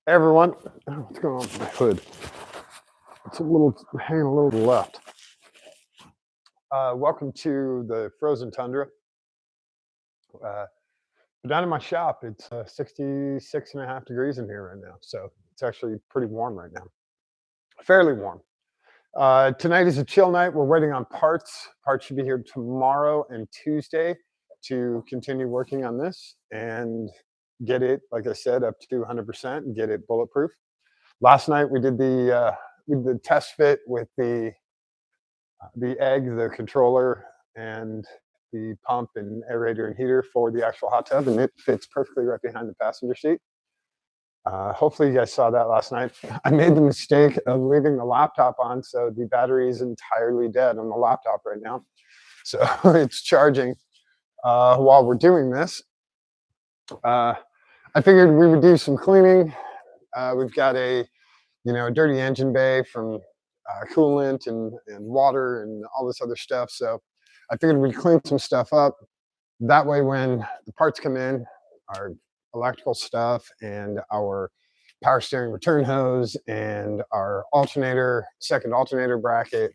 Hey everyone, what's going on with my hood? It's hanging a little to the left. Welcome to the frozen tundra. Down in my shop, it's 66 and a half degrees in here right now. So it's actually pretty warm right now, fairly warm. Tonight is a chill night. We're waiting on parts. Parts should be here tomorrow and Tuesday to continue working on this and get it, like I said, up to 100% and get it bulletproof. Last night we did the test fit with the egg, the controller, and the pump and aerator and heater for the actual hot tub, and it fits perfectly right behind the passenger seat. Hopefully you guys saw that last night. I made the mistake of leaving the laptop on, so the battery is entirely dead on the laptop right now. So it's charging while we're doing this. I figured we would do some cleaning. We've got a dirty engine bay from coolant and water and all this other stuff. So I figured we'd clean some stuff up. That way, when the parts come in, our electrical stuff and our power steering return hose and our alternator, second alternator bracket,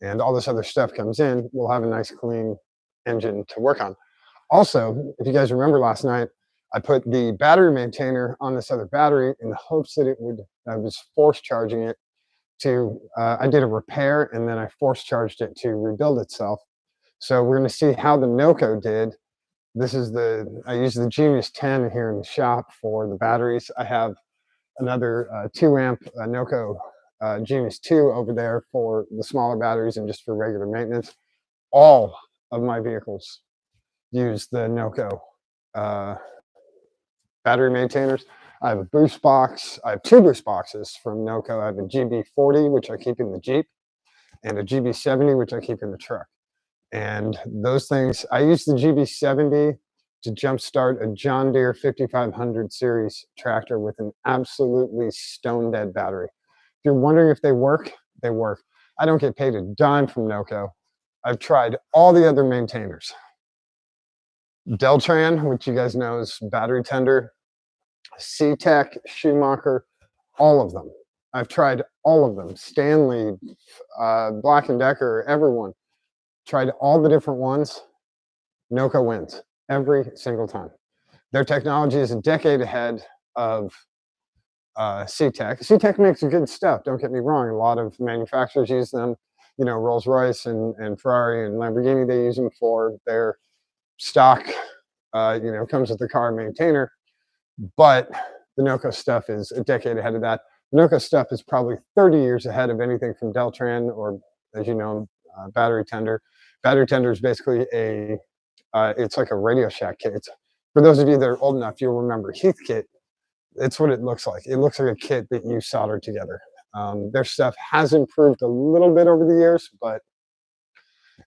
and all this other stuff comes in, we'll have a nice clean engine to work on. Also, if you guys remember last night, I put the battery maintainer on this other battery in the hopes that I was force charging it to, I did a repair and then I force charged it to rebuild itself. So we're going to see how the NOCO did. I use the Genius 10 here in the shop for the batteries. I have another 2 amp NOCO Genius 2 over there for the smaller batteries and just for regular maintenance. All of my vehicles use the NOCO battery maintainers. I have a boost box. I have 2 boost boxes from NOCO. I have a GB40, which I keep in the Jeep, and a GB70, which I keep in the truck. And those things, I use the GB70 to jumpstart a John Deere 5500 series tractor with an absolutely stone dead battery. If you're wondering if they work, they work. I don't get paid a dime from NOCO. I've tried all the other maintainers. Deltran, which you guys know is battery tender, C-Tech, Schumacher, all of them. I've tried all of them. Stanley, Black & Decker, everyone. Tried all the different ones. NOCO wins every single time. Their technology is a decade ahead of C-Tech. C-Tech makes good stuff, don't get me wrong. A lot of manufacturers use them. Rolls-Royce and Ferrari and Lamborghini, they use them for their stock, comes with the car maintainer. But the NOCO stuff is a decade ahead of that. The NOCO stuff is probably 30 years ahead of anything from Deltran or, as you know, battery tender. Battery tender is basically it's like a Radio Shack kit. For those of you that are old enough, you'll remember Heath kit. It's what it looks like. It looks like a kit that you solder together. Their stuff has improved a little bit over the years, but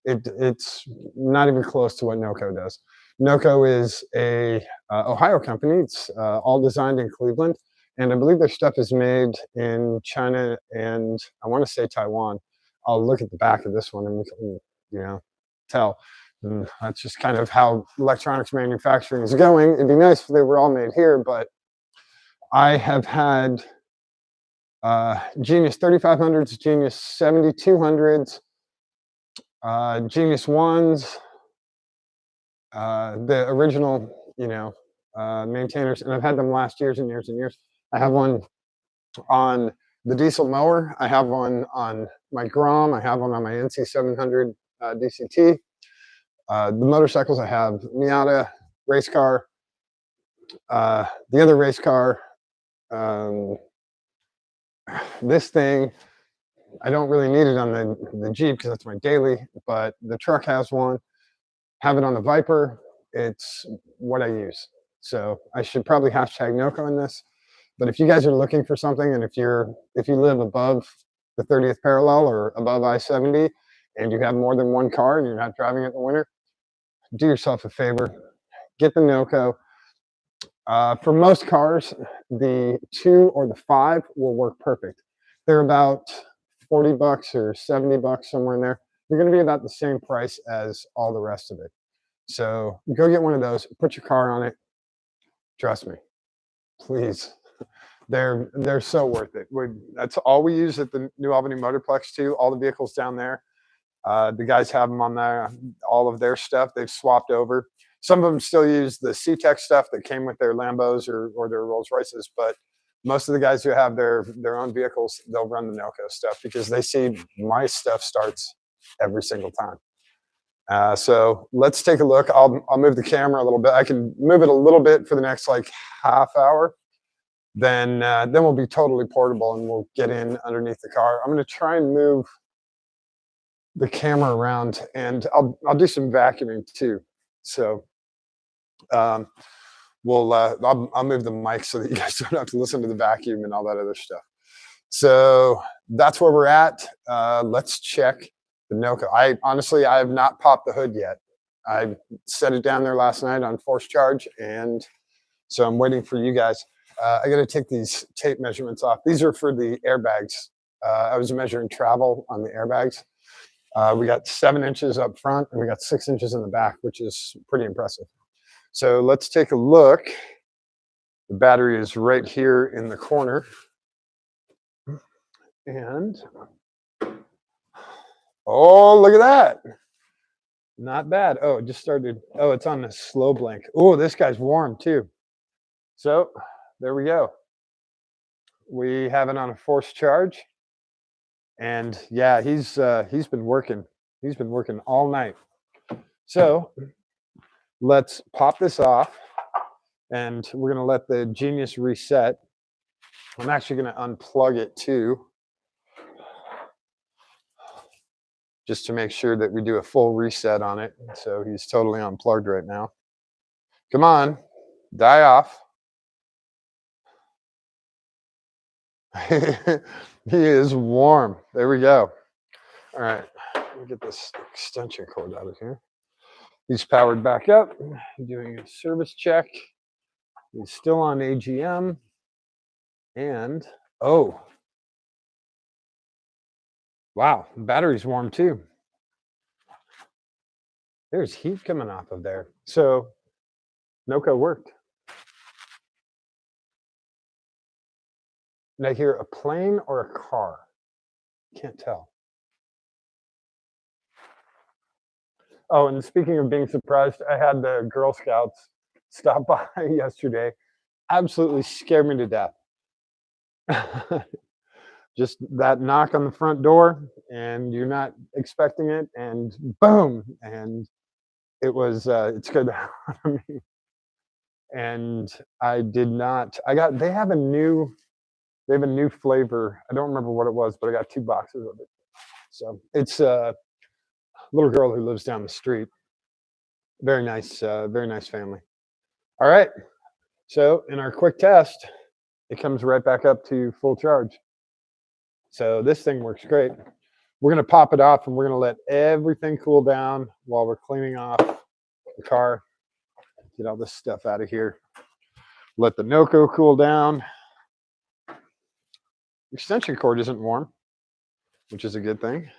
it's not even close to what NOCO does. NOCO is a Ohio company. It's all designed in Cleveland, and I believe their stuff is made in China and I want to say Taiwan. I'll look at the back of this one and we can, tell. And that's just kind of how electronics manufacturing is going. It'd be nice if they were all made here, but I have had Genius 3500s, Genius 7200s, Genius 1s, the original, maintainers, and I've had them last years and years and years. I have one on the diesel mower. I have one on my Grom. I have one on my NC 700 DCT. The motorcycles, I have Miata race car. The other race car, this thing, I don't really need it on the Jeep because that's my daily, but the truck has one. Have it on the Viper. It's what I use. So I should probably hashtag NOCO in this. But if you guys are looking for something, and if you live above the 30th parallel or above I-70, and you have more than one car and you're not driving it in the winter, do yourself a favor, get the NOCO. For most cars, the 2 or the 5 will work perfect. They're about $40 or $70, somewhere in there. They're going to be about the same price as all the rest of it. So go get one of those, put your car on it. Trust me, please. They're so worth it. That's all we use at the New Albany Motorplex too. All the vehicles down there. The guys have them on there, all of their stuff. They've swapped over. Some of them still use the C-Tech stuff that came with their Lambos or their Rolls Royces, but most of the guys who have their own vehicles, they'll run the Nelco stuff because they see my stuff starts every single time. So let's take a look. I'll move the camera a little bit. I can move it a little bit for the next like half hour. Then we'll be totally portable and we'll get in underneath the car. I'm going to try and move the camera around, and I'll do some vacuuming too. So I'll move the mic so that you guys don't have to listen to the vacuum and all that other stuff. So that's where we're at. Let's check the Noco. I have not popped the hood yet. I set it down there last night on force charge, and so I'm waiting for you guys. I got to take these tape measurements off. These are for the airbags. I was measuring travel on the airbags. We got 7 inches up front and we got 6 inches in the back, which is pretty impressive. So let's take a look. The battery is right here in the corner. And, oh, look at that. Not bad. Oh, it just started. Oh, it's on the slow blink. Oh, this guy's warm too. So there we go. We have it on a force charge. And yeah, he's been working. He's been working all night. So let's pop this off, and we're going to let the Genius reset. I'm actually going to unplug it too, just to make sure that we do a full reset on it. So he's totally unplugged right now. Come on, die off. He is warm. There we go. All right, let me get this extension cord out of here. He's powered back up, doing a service check. He's still on AGM. And, oh, wow, the battery's warm too. There's heat coming off of there. So, Noco worked. Did I hear a plane or a car? Can't tell. Oh, and speaking of being surprised, I had the Girl Scouts stop by yesterday. Absolutely scared me to death. Just that knock on the front door, and you're not expecting it, and boom, and it was it scared the hell out of me. And I did not. They have a new flavor. I don't remember what it was, but I got 2 boxes of it. So it's a little girl who lives down the street. Very nice family. All right. So in our quick test, it comes right back up to full charge. So this thing works great. We're going to pop it off, and we're going to let everything cool down while we're cleaning off the car. Get all this stuff out of here. Let the Noco cool down. Extension cord isn't warm, which is a good thing.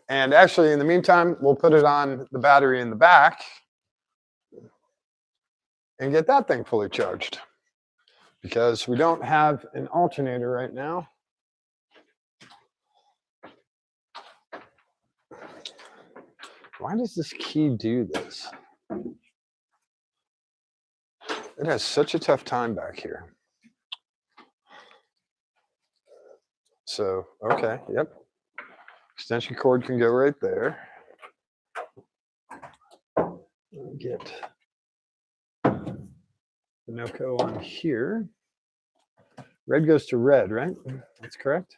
And actually, in the meantime, we'll put it on the battery in the back and get that thing fully charged, because we don't have an alternator right now. Why does this key do this? It has such a tough time back here. So, okay, yep. Extension cord can go right there. Get the Noco on here. Red goes to red, right? That's correct?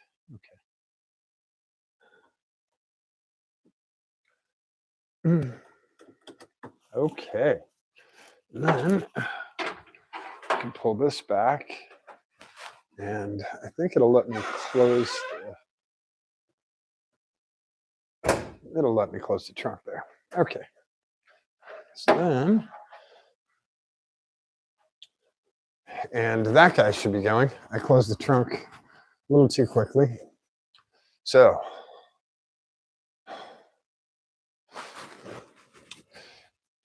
Okay. Okay. Then I can pull this back, and I think it'll let me close it'll let me close the trunk there. Okay. So then, and that guy should be going. I closed the trunk a little too quickly. So,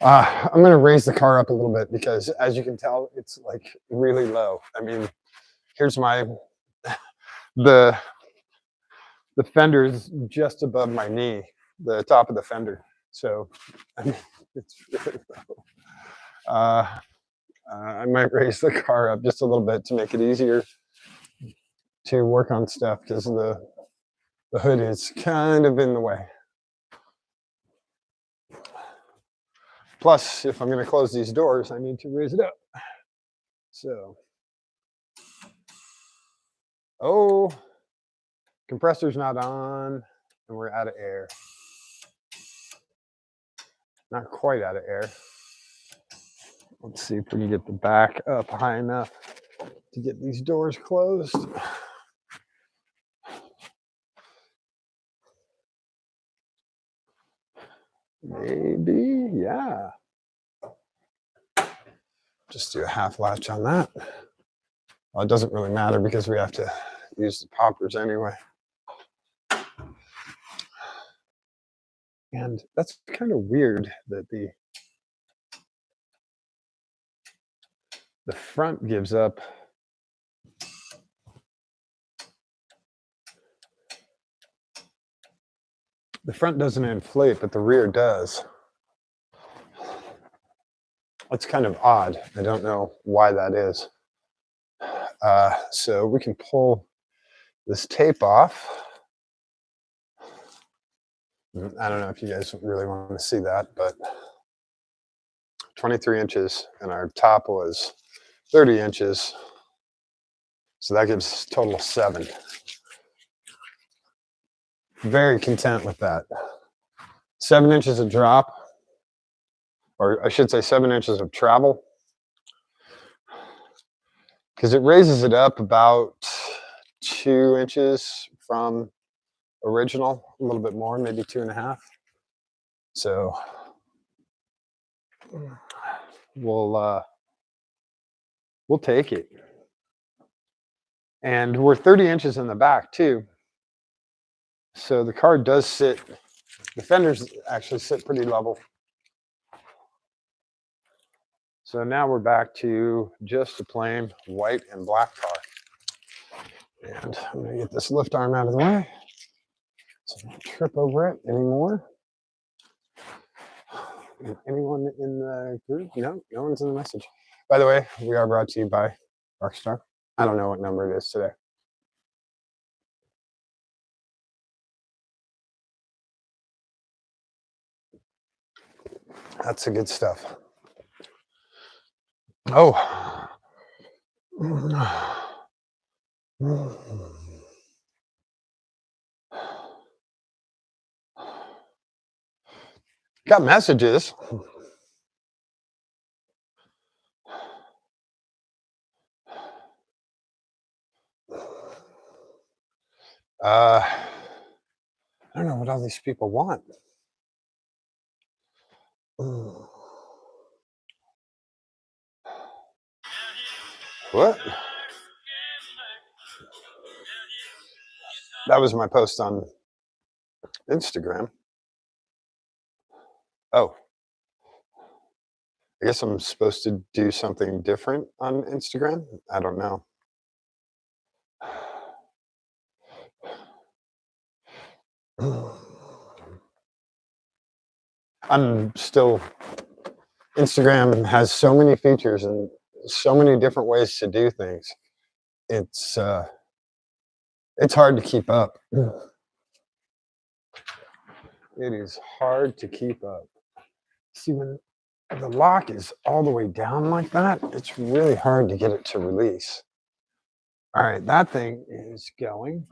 I'm going to raise the car up a little bit because, as you can tell, it's like really low. I mean, here's the the fender is just above my knee, the top of the fender. So, I mean, it's really low. I might raise the car up just a little bit to make it easier to work on stuff because the hood is kind of in the way. Plus, if I'm going to close these doors, I need to raise it up. So, oh, compressor's not on, and we're out of air. Not quite out of air. Let's see if we can get the back up high enough to get these doors closed. Maybe, yeah. Just do a half latch on that. Well, it doesn't really matter because we have to use the poppers anyway. And that's kind of weird that the front gives up. The front doesn't inflate, but the rear does. It's kind of odd. I don't know why that is. So we can pull this tape off. I don't know if you guys really want to see that, but 23 inches, and our top was 30 inches. So that gives a total of 7. Very content with that. 7 inches of drop, or I should say 7 inches of travel, because it raises it up about 2 inches from original, a little bit more, maybe 2.5. So we'll take it. And we're 30 inches in the back too. So the car does sit, the fenders actually sit pretty level. So now we're back to just a plain white and black car. And I'm gonna get this lift arm out of the way so I don't trip over it anymore. Anyone in the group? No, no one's in the message. By the way, we are brought to you by Rockstar. I don't know what number it is today. That's the good stuff. Oh. Got messages. I don't know what all these people want. What? That was my post on Instagram. Oh. I guess I'm supposed to do something different on Instagram. I don't know. I'm still, Instagram has so many features and so many different ways to do things. It's hard to keep up. It is hard to keep up. See, when the lock is all the way down like that, it's really hard to get it to release. All right, that thing is going.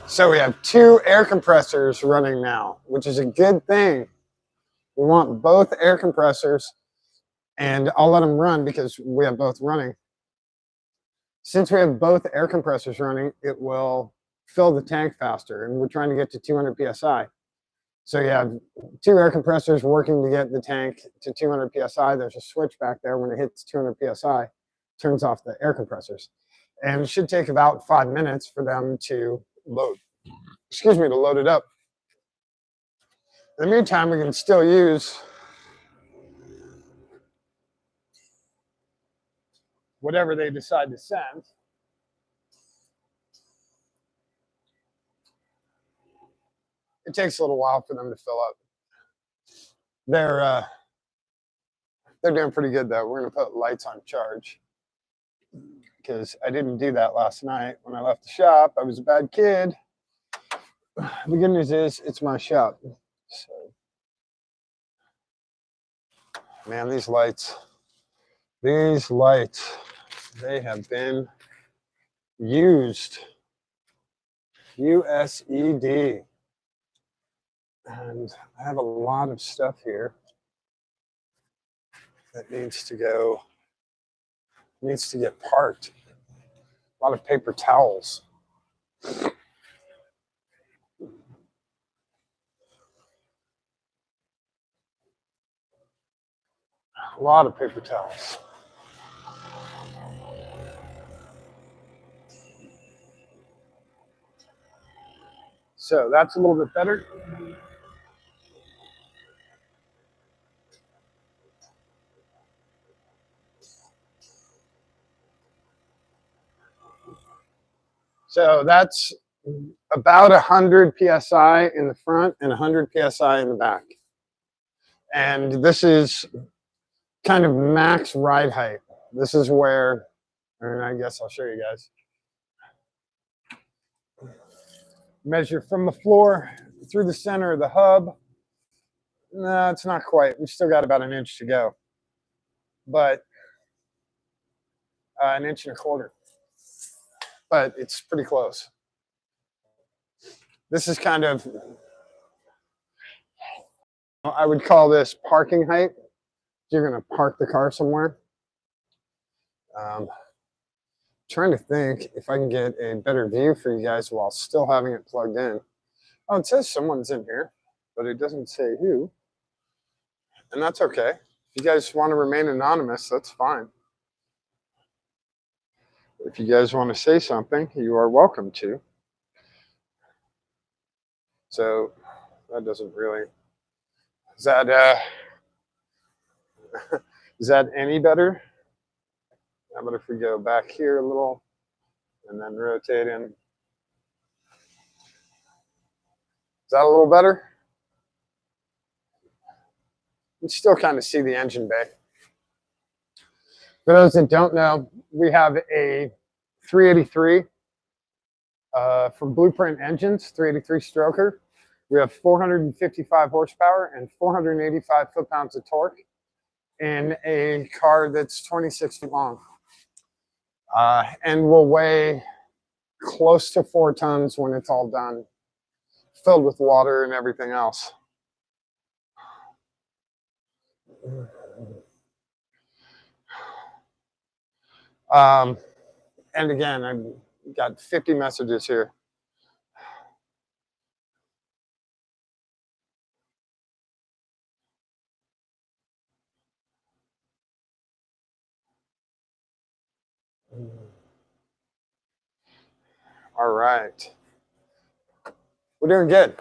So we have 2 air compressors running now, which is a good thing. We want both air compressors, and I'll let them run because we have both running. Since we have both air compressors running, it will fill the tank faster, and we're trying to get to 200 psi. So you have 2 air compressors working to get the tank to 200 psi. There's a switch back there. When it hits 200 psi, turns off the air compressors. And it should take about 5 minutes for them to load it up. In the meantime, we can still use whatever they decide to send. It takes a little while for them to fill up. They're doing pretty good though. We're gonna put lights on charge because I didn't do that last night when I left the shop. I was a bad kid. The good news is it's my shop. So, man, these lights, they have been used. USED. And I have a lot of stuff here that needs to get parked. A lot of paper towels. A lot of paper towels. So that's a little bit better. So that's about 100 psi in the front and 100 psi in the back. And this is kind of max ride height. This is where, and I guess I'll show you guys. Measure from the floor through the center of the hub. No, it's not quite. We've still got about an inch to go. But an inch and a quarter. But it's pretty close. This is kind of, I would call this parking height. You're going to park the car somewhere. Trying to think if I can get a better view for you guys while still having it plugged in. Oh, it says someone's in here, but it doesn't say who. And that's okay. If you guys want to remain anonymous, that's fine. If you guys want to say something, you are welcome to. So that doesn't really, is that is that any better? How about if we go back here a little and then rotate in? Is that a little better? You can still kind of see the engine bay. For those that don't know, we have a 383 from Blueprint Engines, 383 stroker. We have 455 horsepower and 485 foot-pounds of torque in a car that's 26 feet long. And will weigh close to 4 tons when it's all done, filled with water and everything else. And again, I've got 50 messages here. All right. We're doing good.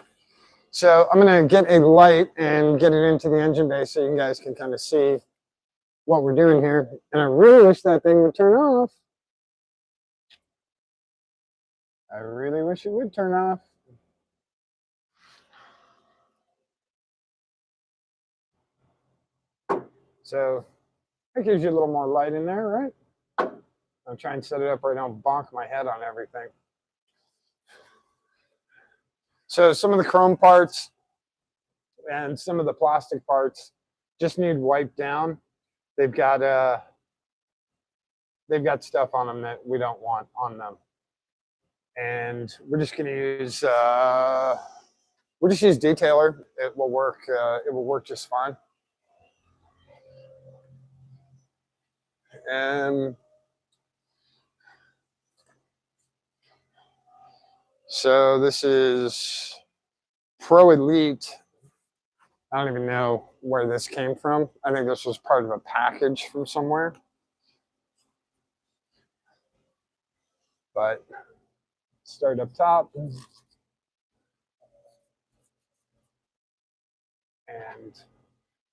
So I'm going to get a light and get it into the engine bay so you guys can kind of see what we're doing here. And I really wish that thing would turn off. I really wish it would turn off. So that gives you a little more light in there, right? I'll try and set it up where I don't bonk my head on everything. So some of the chrome parts and some of the plastic parts just need wiped down. They've got stuff on them that we don't want on them. And we're just going to use detailer. It will work. It will work just fine. And so this is Pro Elite. I don't even know where this came from. I think this was part of a package from somewhere. But start up top. And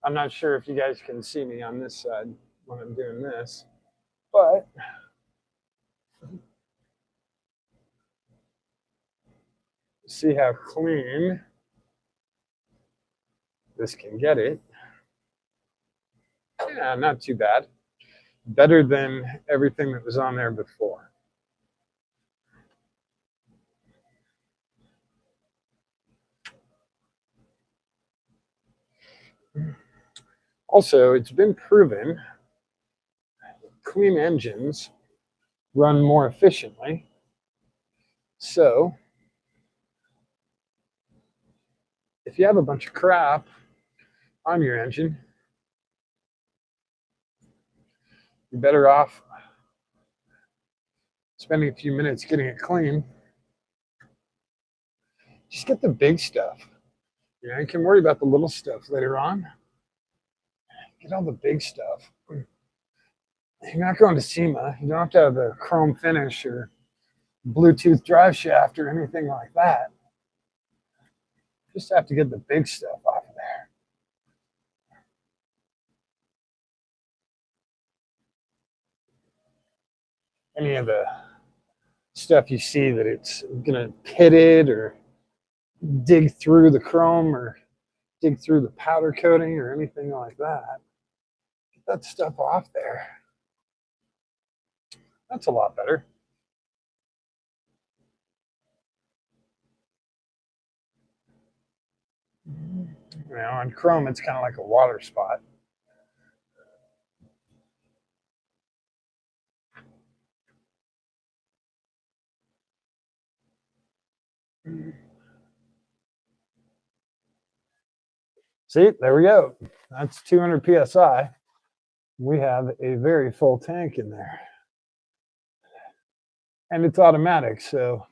I'm not sure if you guys can see me on this side when I'm doing this, But see how clean this can get it. Yeah, not too bad. Better than everything that was on there before. Also, it's been proven clean engines run more efficiently. So, if you have a bunch of crap on your engine, you're better off spending a few minutes getting it clean. Just get the big stuff. You know, you can worry about the little stuff later on. Get all the big stuff. You're not going to SEMA. You don't have to have a chrome finish or Bluetooth drive shaft or anything like that. Just have to get the big stuff off of there. Any of the stuff you see that it's going to pit it or dig through the chrome or dig through the powder coating or anything like that. Get that stuff off there. That's a lot better. You know, on chrome, it's kind of like a water spot. See, there we go. That's 200 psi. We have a very full tank in there. And it's automatic, so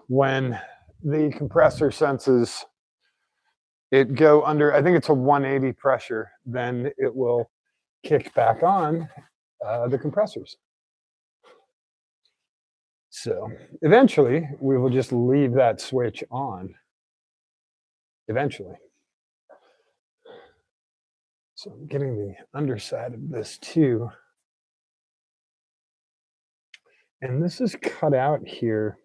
when the compressor senses it go under, I think it's a 180 pressure, then it will kick back on the compressors. So eventually, we will just leave that switch on. Eventually. So I'm getting the underside of this too. And this is cut out here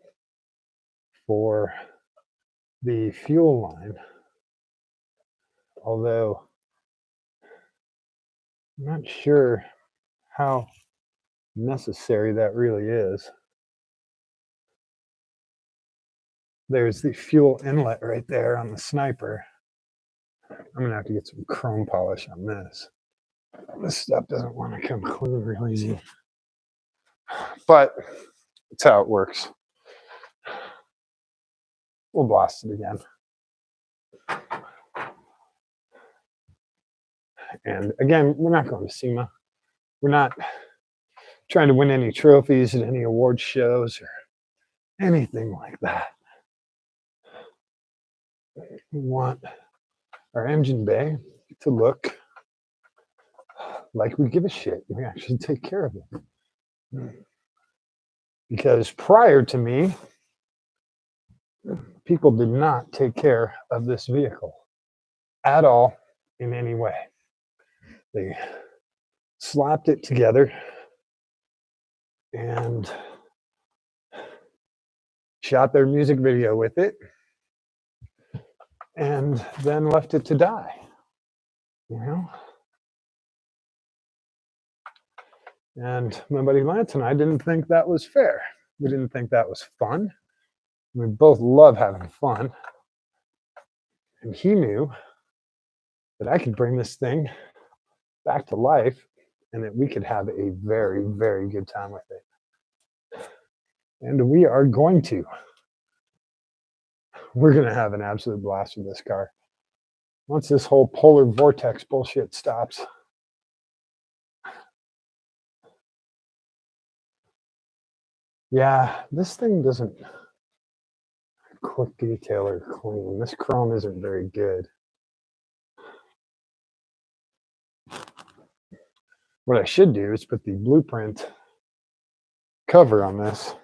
for the fuel line. Although I'm not sure how necessary that really is. There's the fuel inlet right there on the Sniper. I'm gonna have to get some chrome polish on this. This stuff doesn't want to come clean real easy. But it's how it works. We'll blast it again. And again, we're not going to SEMA. We're not trying to win any trophies at any award shows or anything like that. We want our engine bay to look like we give a shit. We actually take care of it. Because prior to me, people did not take care of this vehicle at all in any way. They slapped it together and shot their music video with it and then left it to die, you know? And my buddy Lance and I didn't think that was fair. We didn't think that was fun. We both love having fun. And he knew that I could bring this thing back to life and that we could have a very, very good time with it. And we are going to. We're going to have an absolute blast with this car. Once this whole polar vortex bullshit stops. Yeah, this thing doesn't quick detail or clean. This chrome isn't very good. What I should do is put the blueprint cover on this.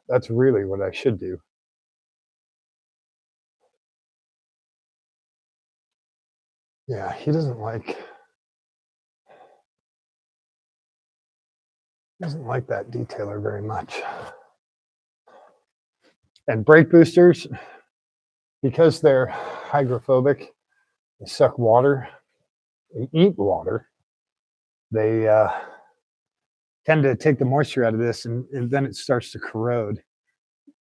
That's really what I should do. Yeah, he doesn't like Doesn't like that detailer very much. And brake boosters, because they're hydrophobic, they suck water, they eat water, they tend to take the moisture out of this, and then it starts to corrode.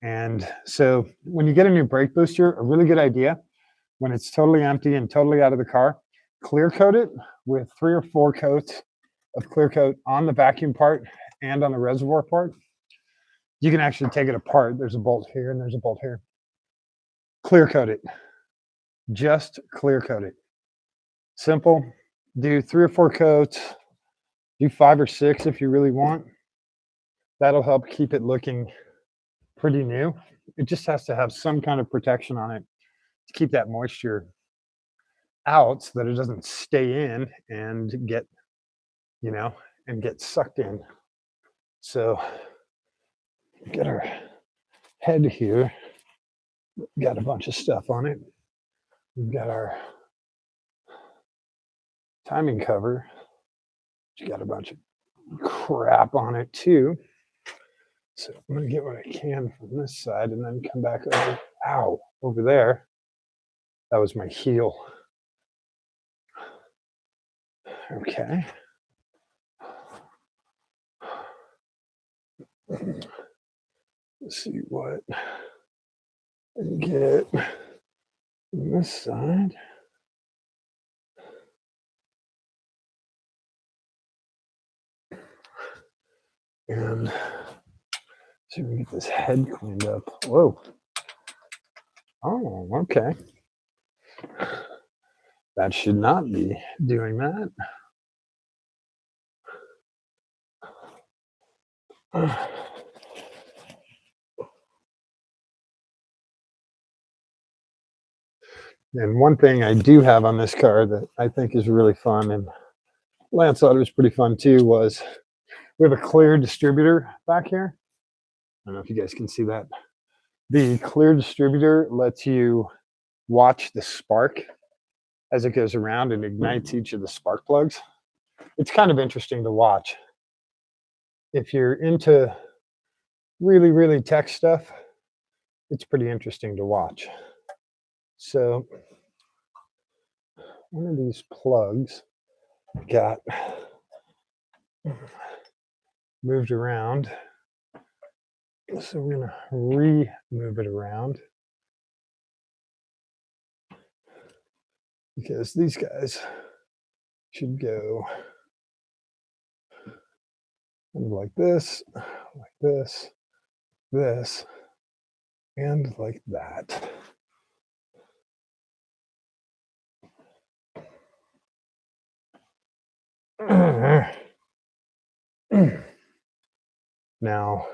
And so when you get a new brake booster, a really good idea, when it's totally empty and totally out of the car, clear coat it with 3 or 4 coats of clear coat on the vacuum part and on the reservoir part. You can actually take it apart. There's a bolt here and there's a bolt here. Clear coat it. Just clear coat it. Simple. Do 3 or 4 coats. Do 5 or 6 if you really want. That'll help keep it looking pretty new. It just has to have some kind of protection on it to keep that moisture out so that it doesn't stay in and get, and get sucked in. So get our head here. Got a bunch of stuff on it. We've got our timing cover. You got a bunch of crap on it too. So I'm going to get what I can from this side and then come back over there. That was my heel. Okay. Let's see what I can get on this side. And see if we can get this head cleaned up. Whoa. Oh, okay. That should not be doing that. And one thing I do have on this car that I think is really fun, and Lance thought it was pretty fun too, was we have a clear distributor back here. I don't know if you guys can see that. The clear distributor lets you watch the spark as it goes around and ignites each of the spark plugs. It's kind of interesting to watch. If you're into really, really tech stuff, it's pretty interesting to watch. So one of these plugs got moved around. So we're going to re-move it around because these guys should go kind of like this, this, and like that. Now,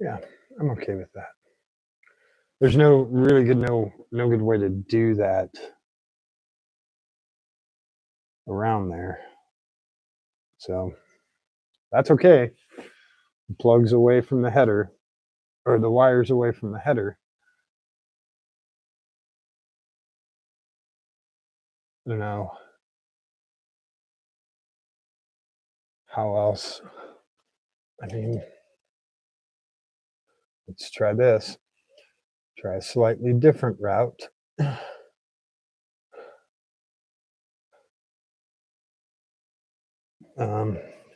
yeah, I'm okay with that. There's no good way to do that around there. So that's okay. The plug's away from the header, or the wire's away from the header. I don't know how else. I mean, let's try this. Try a slightly different route.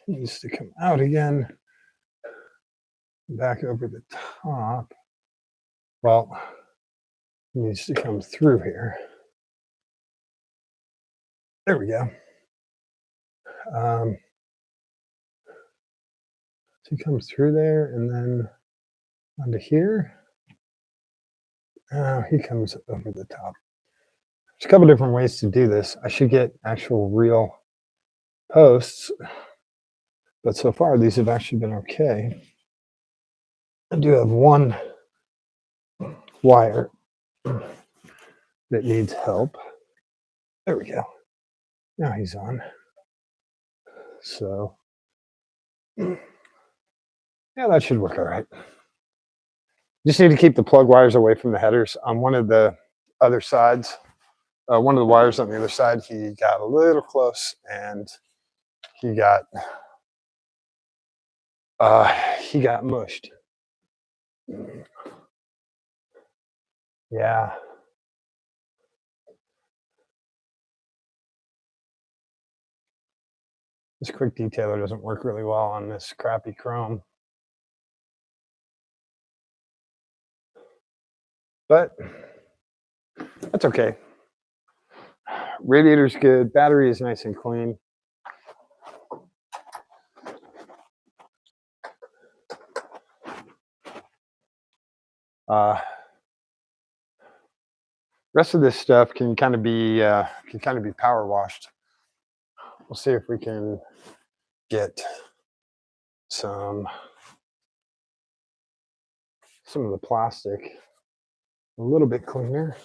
Needs to come out again, back over the top. Well, needs to come through here. There we go. So he comes through there and then onto here. He comes over the top. There's a couple different ways to do this. I should get actual real posts, but so far these have actually been okay. I do have one wire that needs help. There we go. Now he's on. So, yeah, that should work all right. Just need to keep the plug wires away from the headers. On one of the other sides one of the wires on the other side, he got a little close and he got mushed. Yeah. This quick detailer doesn't work really well on this crappy chrome. But that's okay. Radiator's good. Battery is nice and clean. Rest of this stuff can kind of be power washed. We'll see if we can get some of the plastic a little bit cleaner.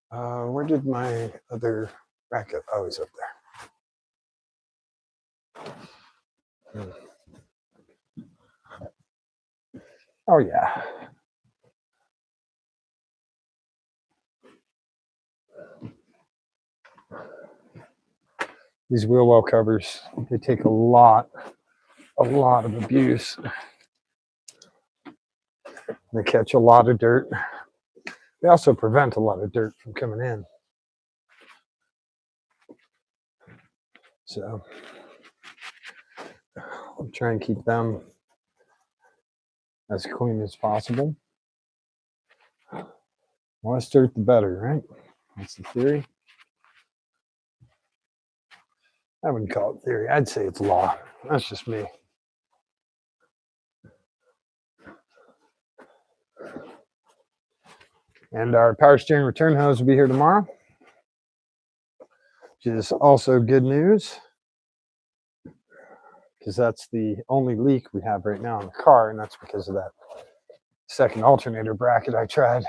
Where did my other racket? Oh, he's up there. Oh yeah. These wheel well covers, they take a lot of abuse. They catch a lot of dirt. They also prevent a lot of dirt from coming in. So I'll try and keep them as clean as possible. The less dirt, the better, right? That's the theory. I wouldn't call it theory. I'd say it's law. That's just me. And our power steering return hose will be here tomorrow, which is also good news because that's the only leak we have right now in the car, and that's because of that second alternator bracket I tried.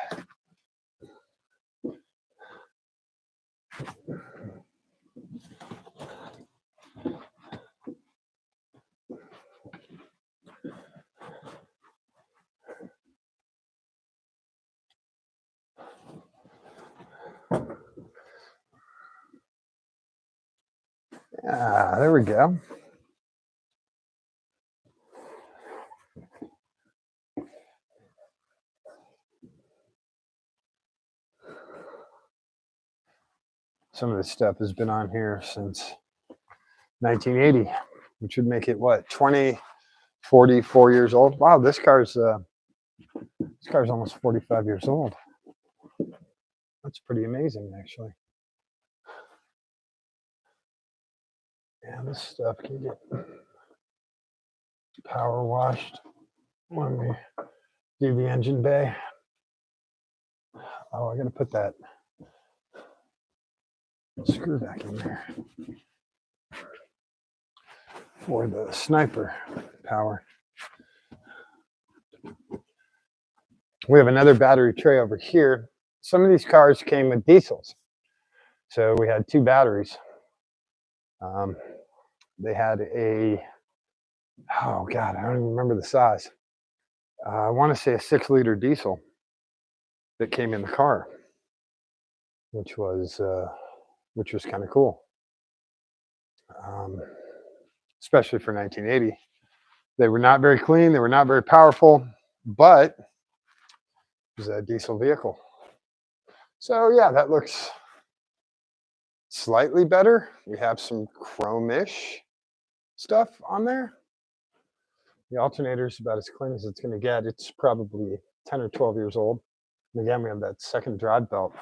There we go. Some of this stuff has been on here since 1980, which would make it what, 44 years old. Wow, this car's almost 45 years old. That's pretty amazing, actually. Yeah, this stuff can get power washed when we do the engine bay. Oh, I gotta put that screw back in there for the sniper power. We have another battery tray over here. Some of these cars came with diesels, so we had two batteries. They had oh God, I don't even remember the size. I want to say a 6-liter diesel that came in the car, which was kind of cool, especially for 1980. They were not very clean. They were not very powerful, but it was a diesel vehicle. So yeah, that looks slightly better. We have some chrome-ish stuff on there. The alternator is about as clean as it's going to get. It's probably 10 or 12 years old. And again, we have that second drive belt.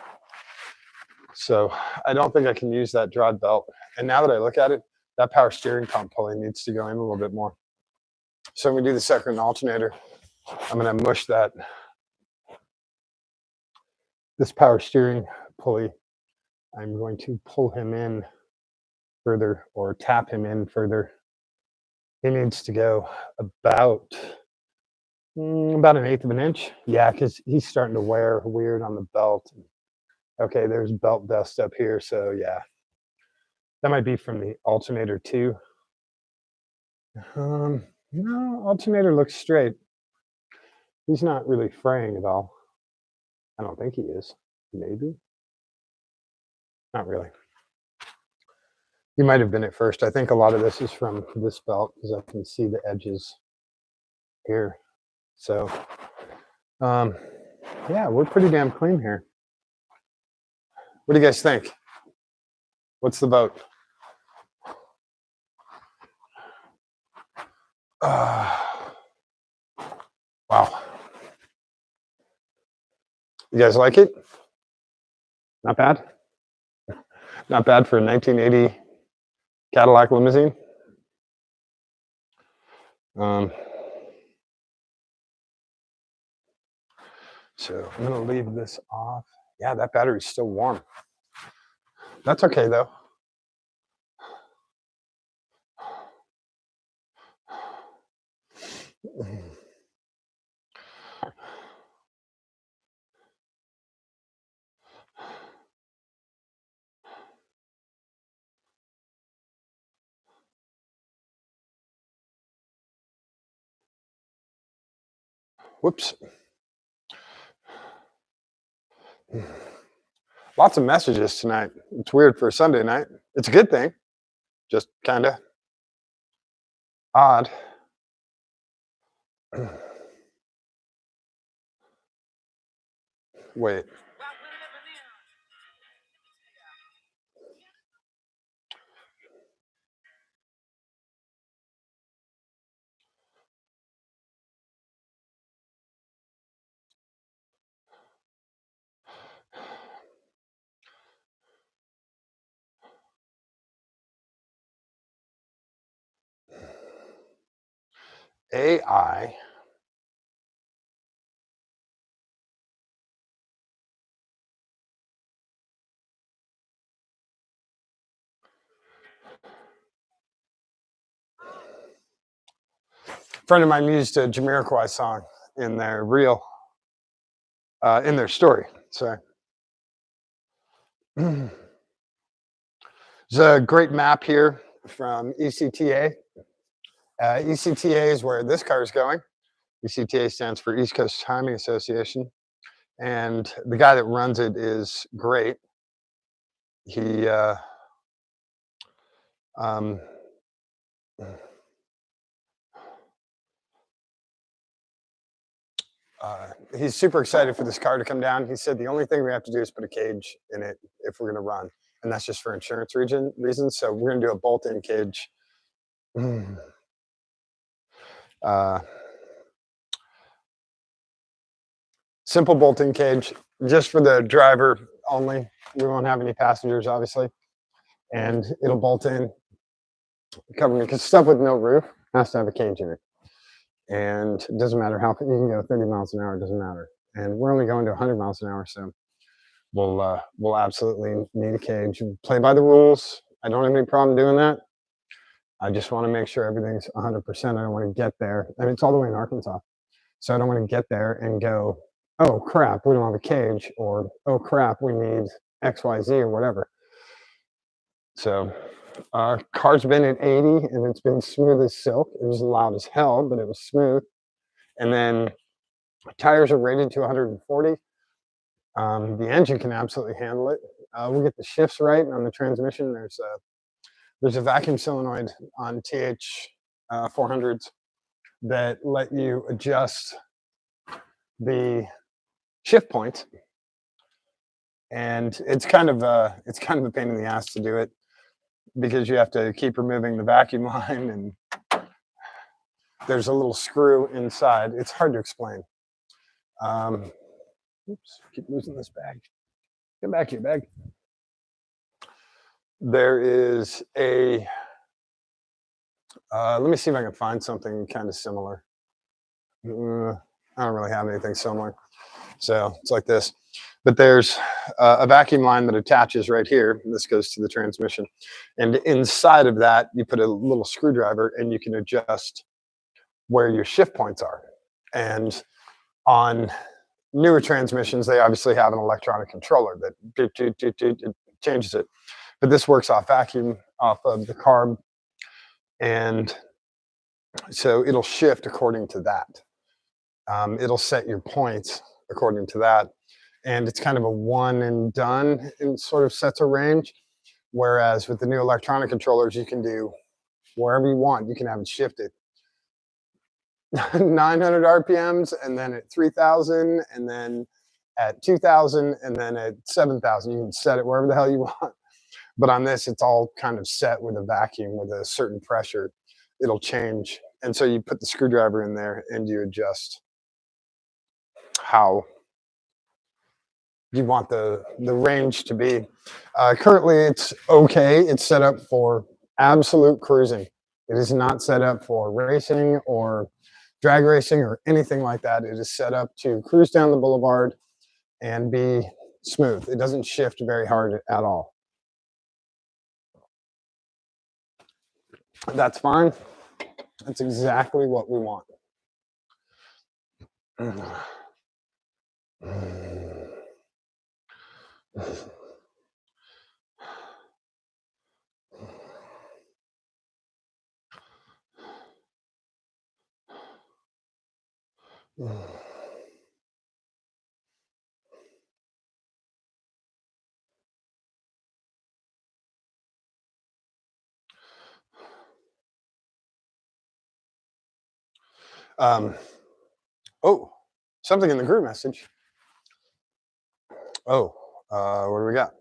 So I don't think I can use that drive belt. And now that I look at it, that power steering pump pulley needs to go in a little bit more. So when we do the second alternator, I'm going to mush this power steering pulley. I'm going to pull him in further or tap him in further. He needs to go about 1/8 of an inch. Yeah, because he's starting to wear weird on the belt. Okay, there's belt dust up here. So yeah, that might be from the alternator too. No, alternator looks straight. He's not really fraying at all. I don't think he is. Maybe. Not really. He might have been at first. I think a lot of this is from this belt because I can see the edges here. So, yeah, we're pretty damn clean here. What do you guys think? What's the boat? Wow. You guys like it? Not bad? Not bad for a 1980 Cadillac limousine. So I'm going to leave this off. Yeah, that battery's still warm. That's okay, though. Whoops. Lots of messages tonight. It's weird for a Sunday night. It's a good thing. Just kind of odd. Wait. AI. A friend of mine used a Jamiroquai song in their reel, in their story. So there's a great map here from ECTA. ECTA is where this car is going. ECTA stands for East Coast Timing Association. And the guy that runs it is great. He he's super excited for this car to come down. He said the only thing we have to do is put a cage in it if we're going to run, and that's just for insurance reasons. So we're going to do a bolt-in cage. Simple bolt-in cage, just for the driver only. We won't have any passengers, obviously, and it'll bolt in, covering because stuff with no roof has to have a cage in it. And it doesn't matter how you can go 30 miles an hour, it doesn't matter. And we're only going to 100 miles an hour, so we'll absolutely need a cage. Play by the rules. I don't have any problem doing that. I just want to make sure everything's 100%. I don't want to get there. I mean, it's all the way in Arkansas, so I don't want to get there and go, oh crap, we don't have a cage, or oh crap, we need XYZ or whatever. So car's been at 80 and it's been smooth as silk. It was loud as hell, but it was smooth. And then tires are rated to 140. The engine can absolutely handle it. We'll get the shifts right on the transmission. There's a vacuum solenoid on TH 400s that let you adjust the shift points, and it's kind of a pain in the ass to do it because you have to keep removing the vacuum line, and there's a little screw inside. It's hard to explain. Oops, keep losing this bag. Get back here, bag. There is a, let me see if I can find something kind of similar. I don't really have anything similar. So it's like this. But there's a vacuum line that attaches right here. This goes to the transmission. And inside of that, you put a little screwdriver and you can adjust where your shift points are. And on newer transmissions, they obviously have an electronic controller that it changes it. But this works off vacuum, off of the carb. And so it'll shift according to that. It'll set your points according to that. and it's kind of a one and done and sort of sets a range. Whereas with the new electronic controllers, you can do wherever you want. You can have it shifted 900 RPMs, and then at 3,000, and then at 2,000, and then at 7,000. You can set it wherever the hell you want. But on this, it's all kind of set with a vacuum with a certain pressure. It'll change. And so you put the screwdriver in there and you adjust how you want the range to be. Currently, it's okay. It's set up for absolute cruising. It is not set up for racing or drag racing or anything like that. It is set up to cruise down the boulevard and be smooth. It doesn't shift very hard at all. That's fine. That's exactly what we want. Oh, something in the group message. Oh, what do we got?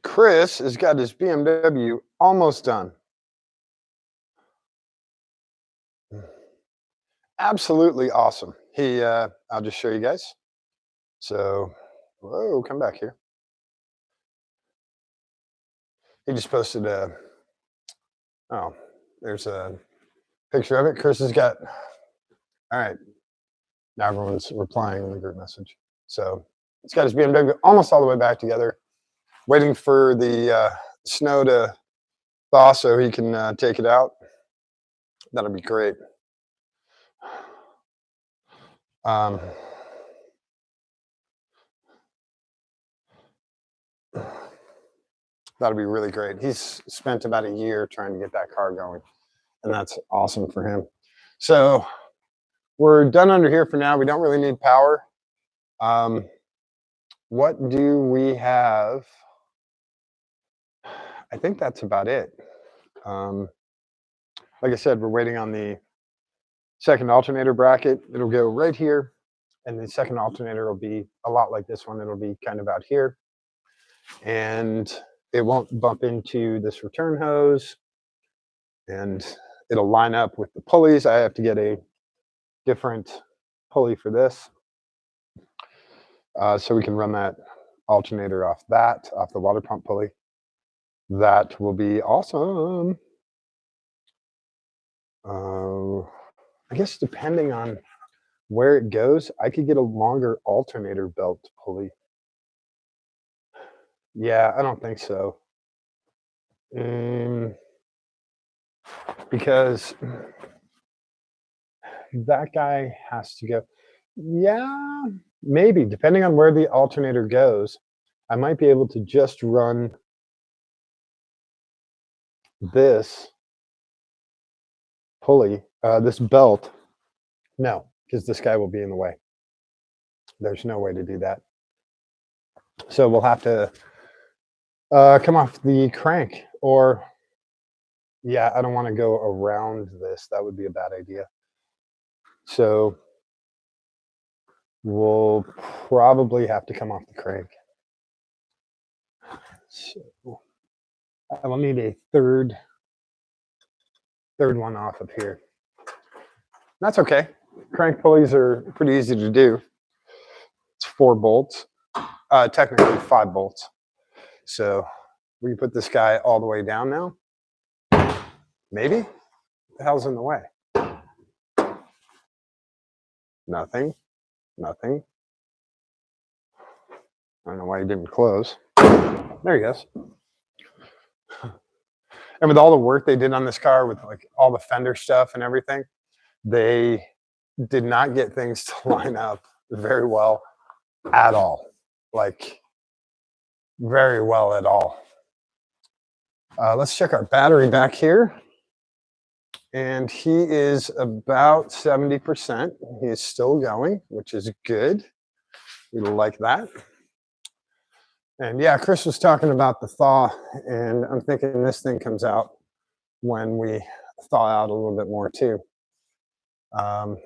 Chris has got his BMW almost done. Absolutely awesome. I'll just show you guys. So, whoa, come back here. He just posted there's a picture of it. Chris has got, all right, now everyone's replying in the group message. So he's got his BMW almost all the way back together, waiting for the snow to thaw so he can take it out. That'll be great. That'll be really great. He's spent about a year trying to get that car going, and that's awesome for him. So we're done under here for now. We don't really need power. What do we have? I think that's about it. Like I said, we're waiting on the second alternator bracket. It'll go right here, and the second alternator will be a lot like this one. It'll be kind of out here, and it won't bump into this return hose, and it'll line up with the pulleys. I have to get a different pulley for this, so we can run that alternator off the water pump pulley. That will be awesome. I guess depending on where it goes, I could get a longer alternator belt pulley. Yeah, I don't think so. Because that guy has to go. Yeah, maybe, depending on where the alternator goes, I might be able to just run this pulley, this belt. No, because this guy will be in the way. There's no way to do that. So we'll have to come off the crank, or yeah, I don't want to go around this. That would be a bad idea. So we'll probably have to come off the crank. So I will need a third one off of here. That's okay. Crank pulleys are pretty easy to do. It's 4 bolts, technically 5 bolts. So we can put this guy all the way down now. Maybe? What the hell's in the way? Nothing. Nothing. I don't know why he didn't close. There he goes. And with all the work they did on this car, with like all the fender stuff and everything, they did not get things to line up very well at all. Like, very well at all. Let's check our battery back here. and he is about 70%. He is still going, which is good. We like that. And yeah, Chris was talking about the thaw, and I'm thinking this thing comes out when we thaw out a little bit more too. Um,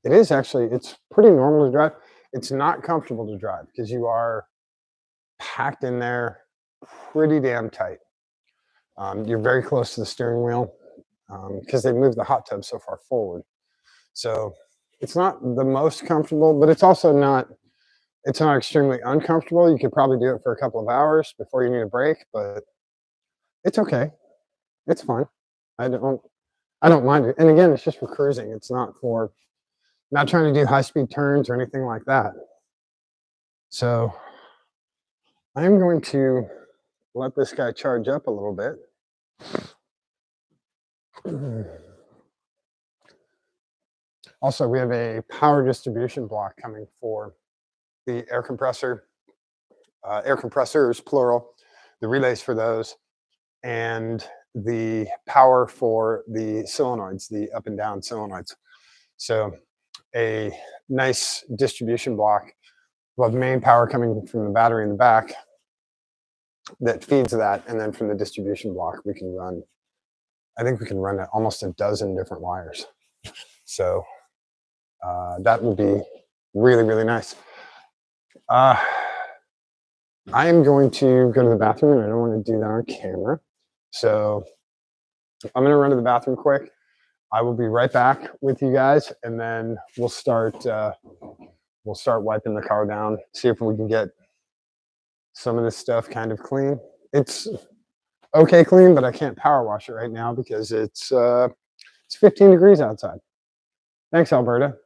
it is actually, it's pretty normal to drive. It's not comfortable to drive because you are packed in there pretty damn tight. You're very close to the steering wheel because they moved the hot tub so far forward. So it's not the most comfortable, but it's also not, it's not extremely uncomfortable. You could probably do it for a couple of hours before you need a break, but it's okay. It's fine. I don't I don't mind it. And again, it's just for cruising. It's not for not trying to do high speed turns or anything like that. So I'm going to let this guy charge up a little bit. Also, we have a power distribution block coming for the air compressor, air compressors, plural, the relays for those, and the power for the solenoids, the up and down solenoids. So a nice distribution block. We'll have main power coming from the battery in the back that feeds that, and then from the distribution block we can run, I think we can run almost a dozen different wires. So that will be really, really nice. I am going to go to the bathroom, and I don't want to do that on camera. So I'm going to run to the bathroom quick. I will be right back with you guys, and then we'll start wiping the car down, see if we can get some of this stuff kind of clean. It's okay clean, but I can't power wash it right now because it's 15 degrees outside. Thanks, Alberta.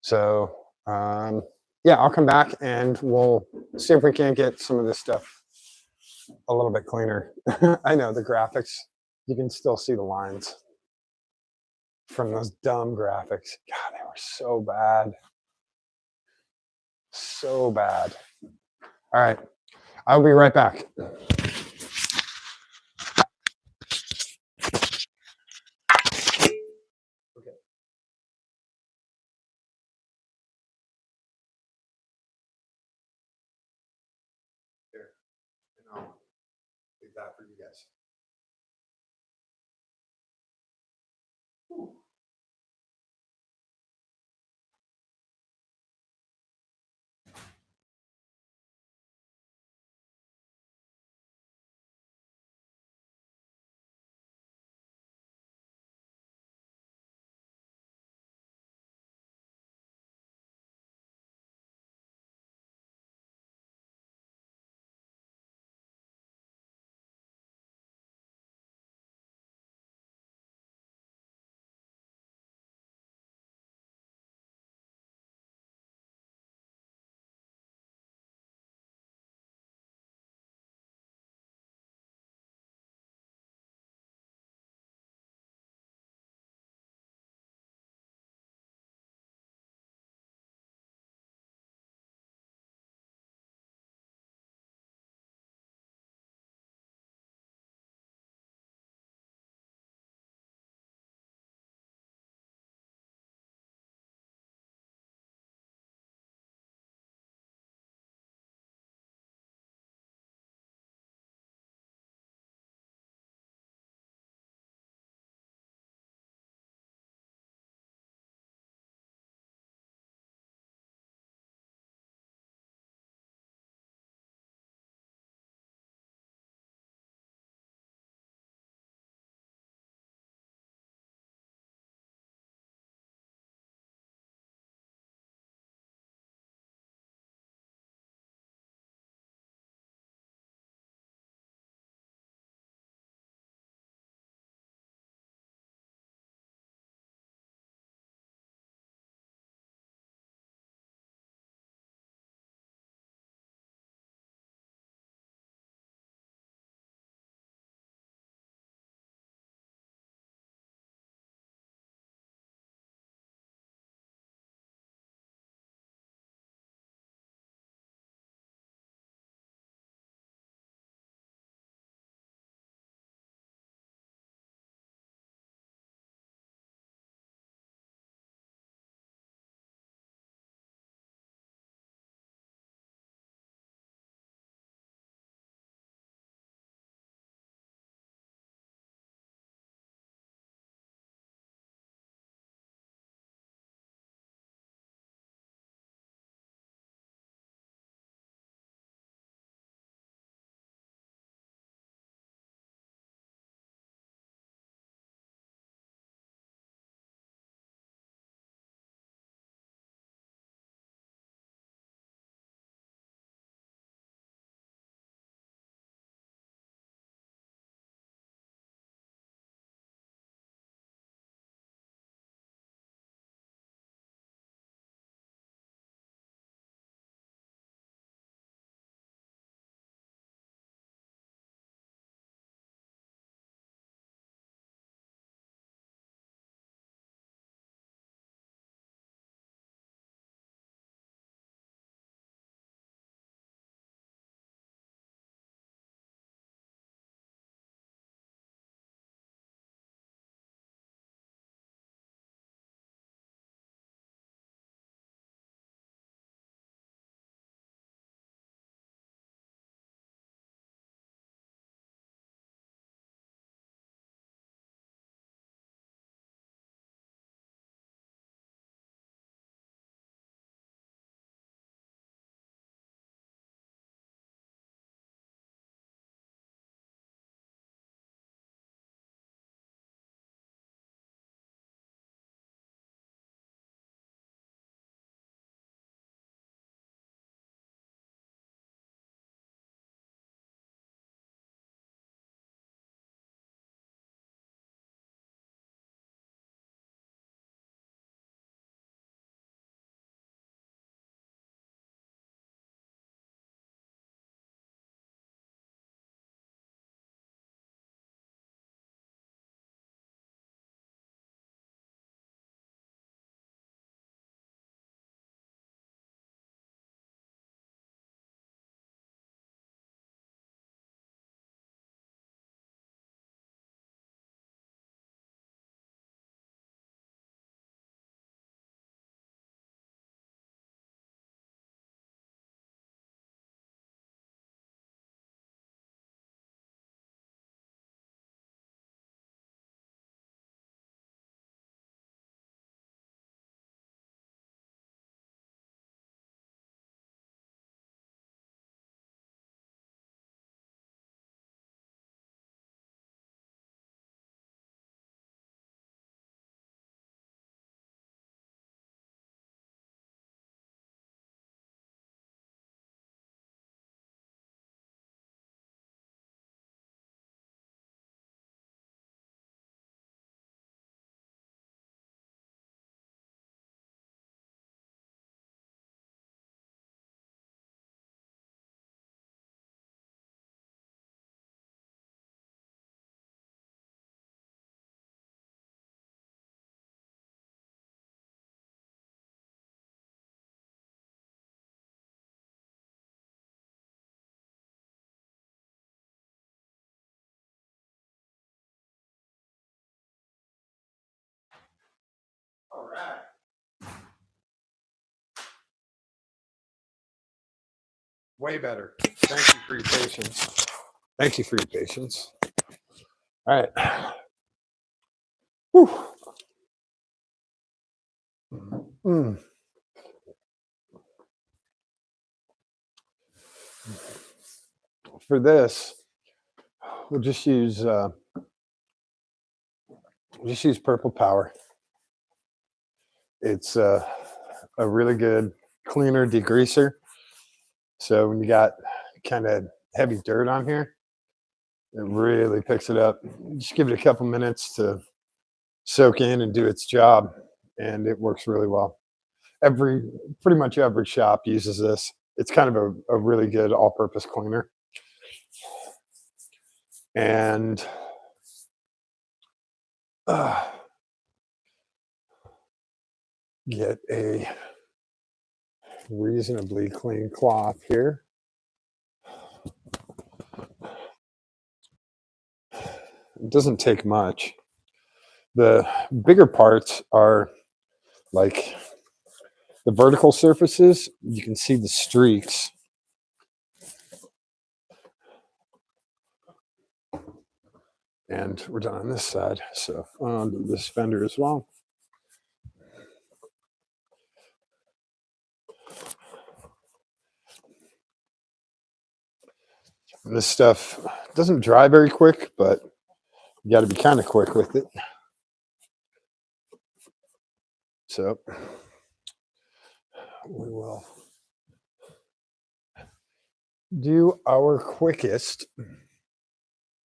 So yeah, I'll come back and we'll see if we can't get some of this stuff a little bit cleaner. I know the graphics, you can still see the lines from those dumb graphics. God, they were so bad. So bad. All right, I'll be right back. Okay. Here, and I'll leave that for you guys. Ooh. right. Way better. Thank you for your patience. Thank you for your patience. All right. Whew. Mm. For this, we'll just use Purple Power. It's a really good cleaner degreaser. So when you got kind of heavy dirt on here, it really picks it up. Just give it a couple minutes to soak in and do its job, and it works really well. Pretty much every shop uses this. It's kind of a really good all-purpose cleaner. And get a reasonably clean cloth here. It doesn't take much. The bigger parts are like the vertical surfaces. You can see the streaks. And we're done on this side. So on to this fender as well. And this stuff doesn't dry very quick, but you got to be kind of quick with it. So we will do our quickest.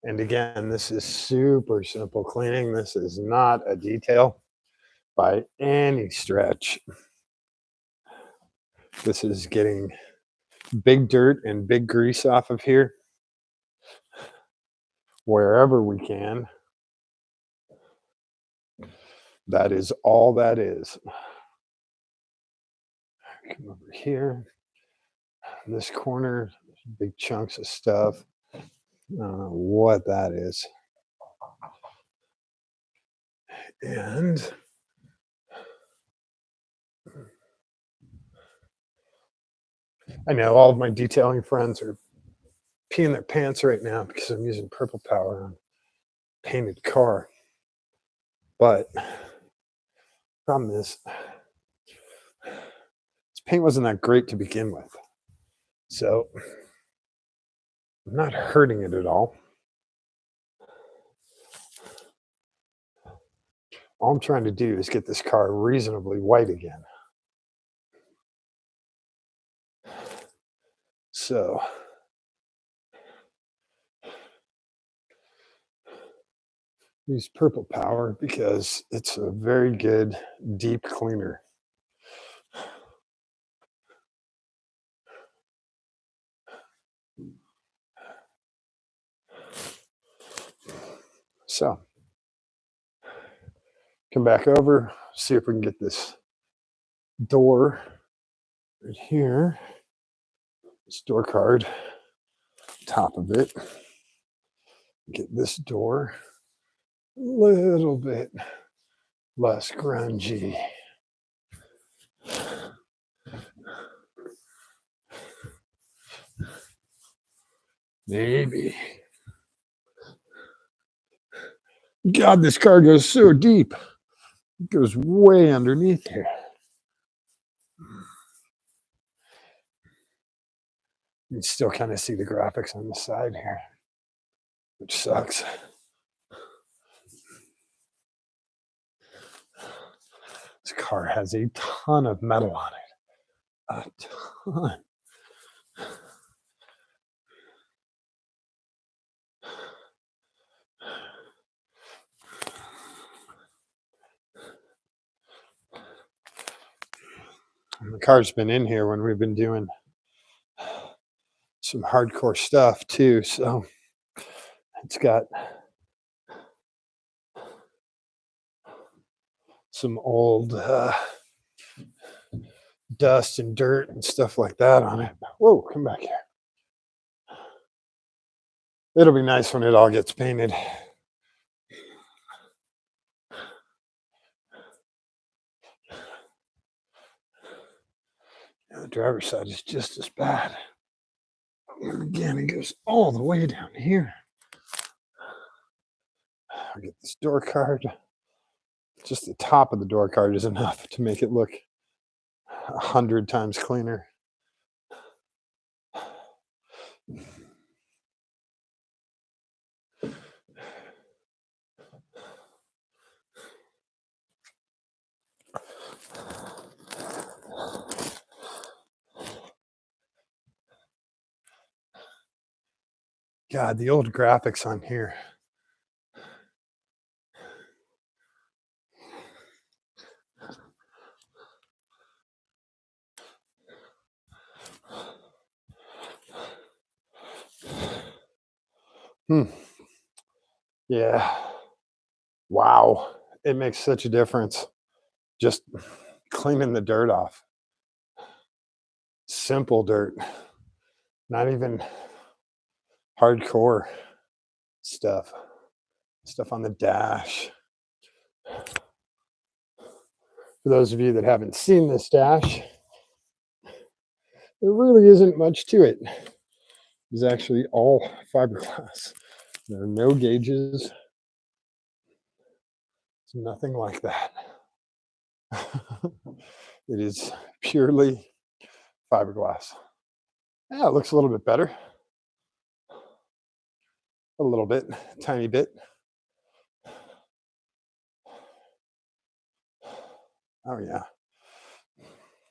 And again, this is super simple cleaning. This is not a detail by any stretch. This is getting big dirt and big grease off of here wherever we can. That is all that is. Come over here. This corner, big chunks of stuff. I don't know what that is. And I know all of my detailing friends are peeing their pants right now because I'm using Purple Power on a painted car. But problem is, this paint wasn't that great to begin with. So I'm not hurting it at all. All I'm trying to do is get this car reasonably white again. So use Purple Power because it's a very good deep cleaner. So come back over, see if we can get this door right here, this door card, top of it. Get this door a little bit less grungy. Maybe. God, this car goes so deep. It goes way underneath here. You can still kind of see the graphics on the side here, which sucks. This car has a ton of metal on it. A ton. And the car's been in here when we've been doing some hardcore stuff too. So it's got some old dust and dirt and stuff like that on it. Whoa, come back here. It'll be nice when it all gets painted. The driver's side is just as bad. And again, it goes all the way down here. I'll get this door card. Just the top of the door card is enough to make it look 100 times cleaner. God, the old graphics on here. Yeah. Wow. It makes such a difference. Just cleaning the dirt off. Simple dirt. Not even hardcore stuff. Stuff on the dash. For those of you that haven't seen this dash, there really isn't much to it. It's actually all fiberglass. There are no gauges. It's nothing like that. It is purely fiberglass. Yeah, it looks a little bit better. A little bit, tiny bit. Oh yeah.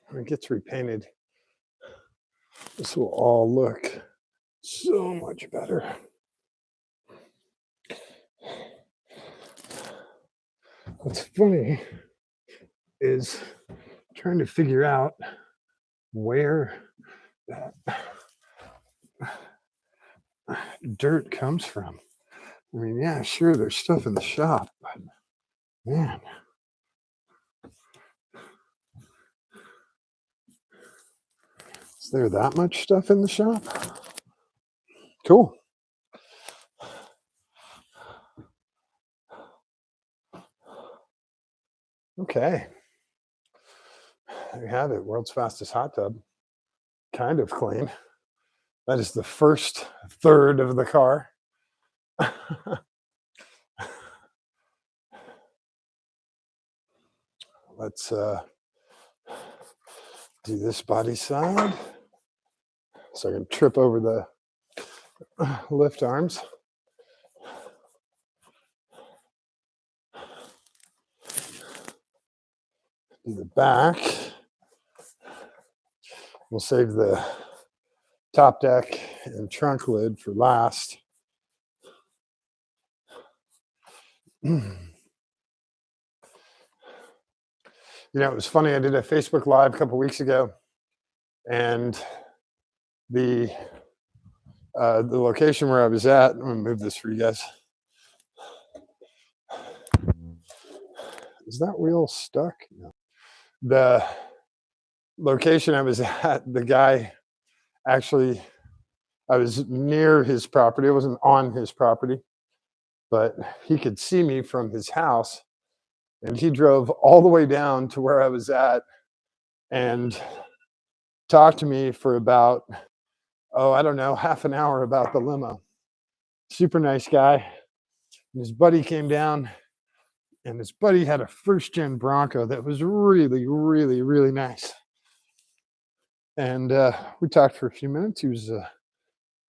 When it gets repainted, this will all look so much better. What's funny is trying to figure out where that dirt comes from. I mean, yeah, sure, there's stuff in the shop, but man. Is there that much stuff in the shop? Cool. Okay. There you have it. World's fastest hot tub. Kind of clean. That is the first third of the car. Let's do this body side. So I can trip over the lift arms. Do the back. We'll save the top deck and trunk lid for last. You know, it was funny. I did a Facebook Live a couple weeks ago, and the location where I was at. I'm gonna move this for you guys. Is that wheel stuck? No. The location I was at, the guy actually, I was near his property. I wasn't on his property, but he could see me from his house. And he drove all the way down to where I was at and talked to me for about, I don't know, half an hour about the limo. Super nice guy. And his buddy came down, and his buddy had a first gen Bronco that was really, really, really nice. And we talked for a few minutes. He was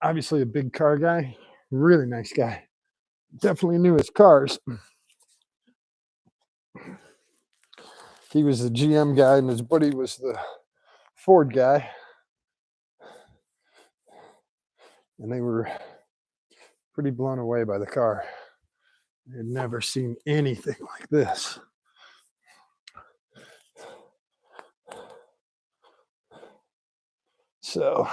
obviously a big car guy, really nice guy. Definitely knew his cars. He was the GM guy, and his buddy was the Ford guy. And they were pretty blown away by the car. They had never seen anything like this. So,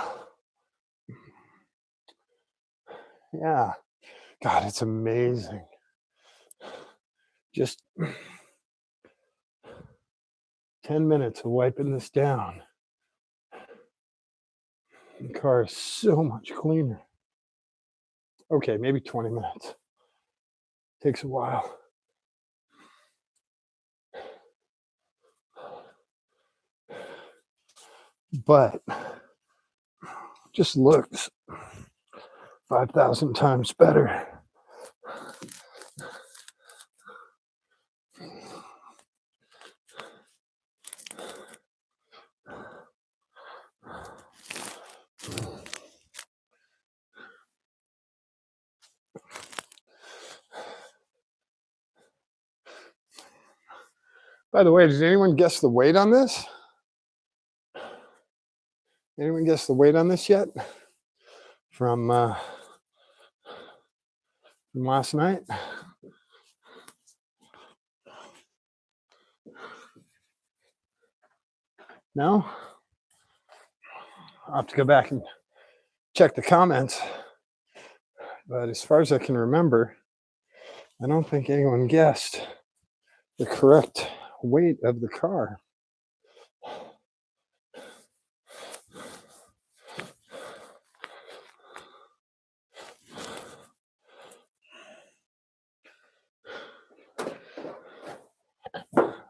yeah, God, it's amazing. Just 10 minutes of wiping this down. The car is so much cleaner. Okay, maybe 20 minutes. Takes a while. but just looks 5,000 times better. By the way, did anyone guess the weight on this? Anyone guess the weight on this yet? From last night? No? I'll have to go back and check the comments. But as far as I can remember, I don't think anyone guessed the correct weight of the car.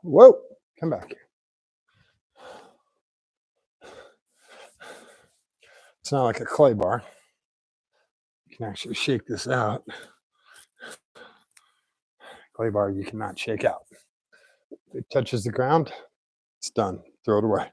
Whoa, come back here. It's not like a clay bar. You can actually shake this out. Clay bar you cannot shake out. If it touches the ground, it's done. Throw it away.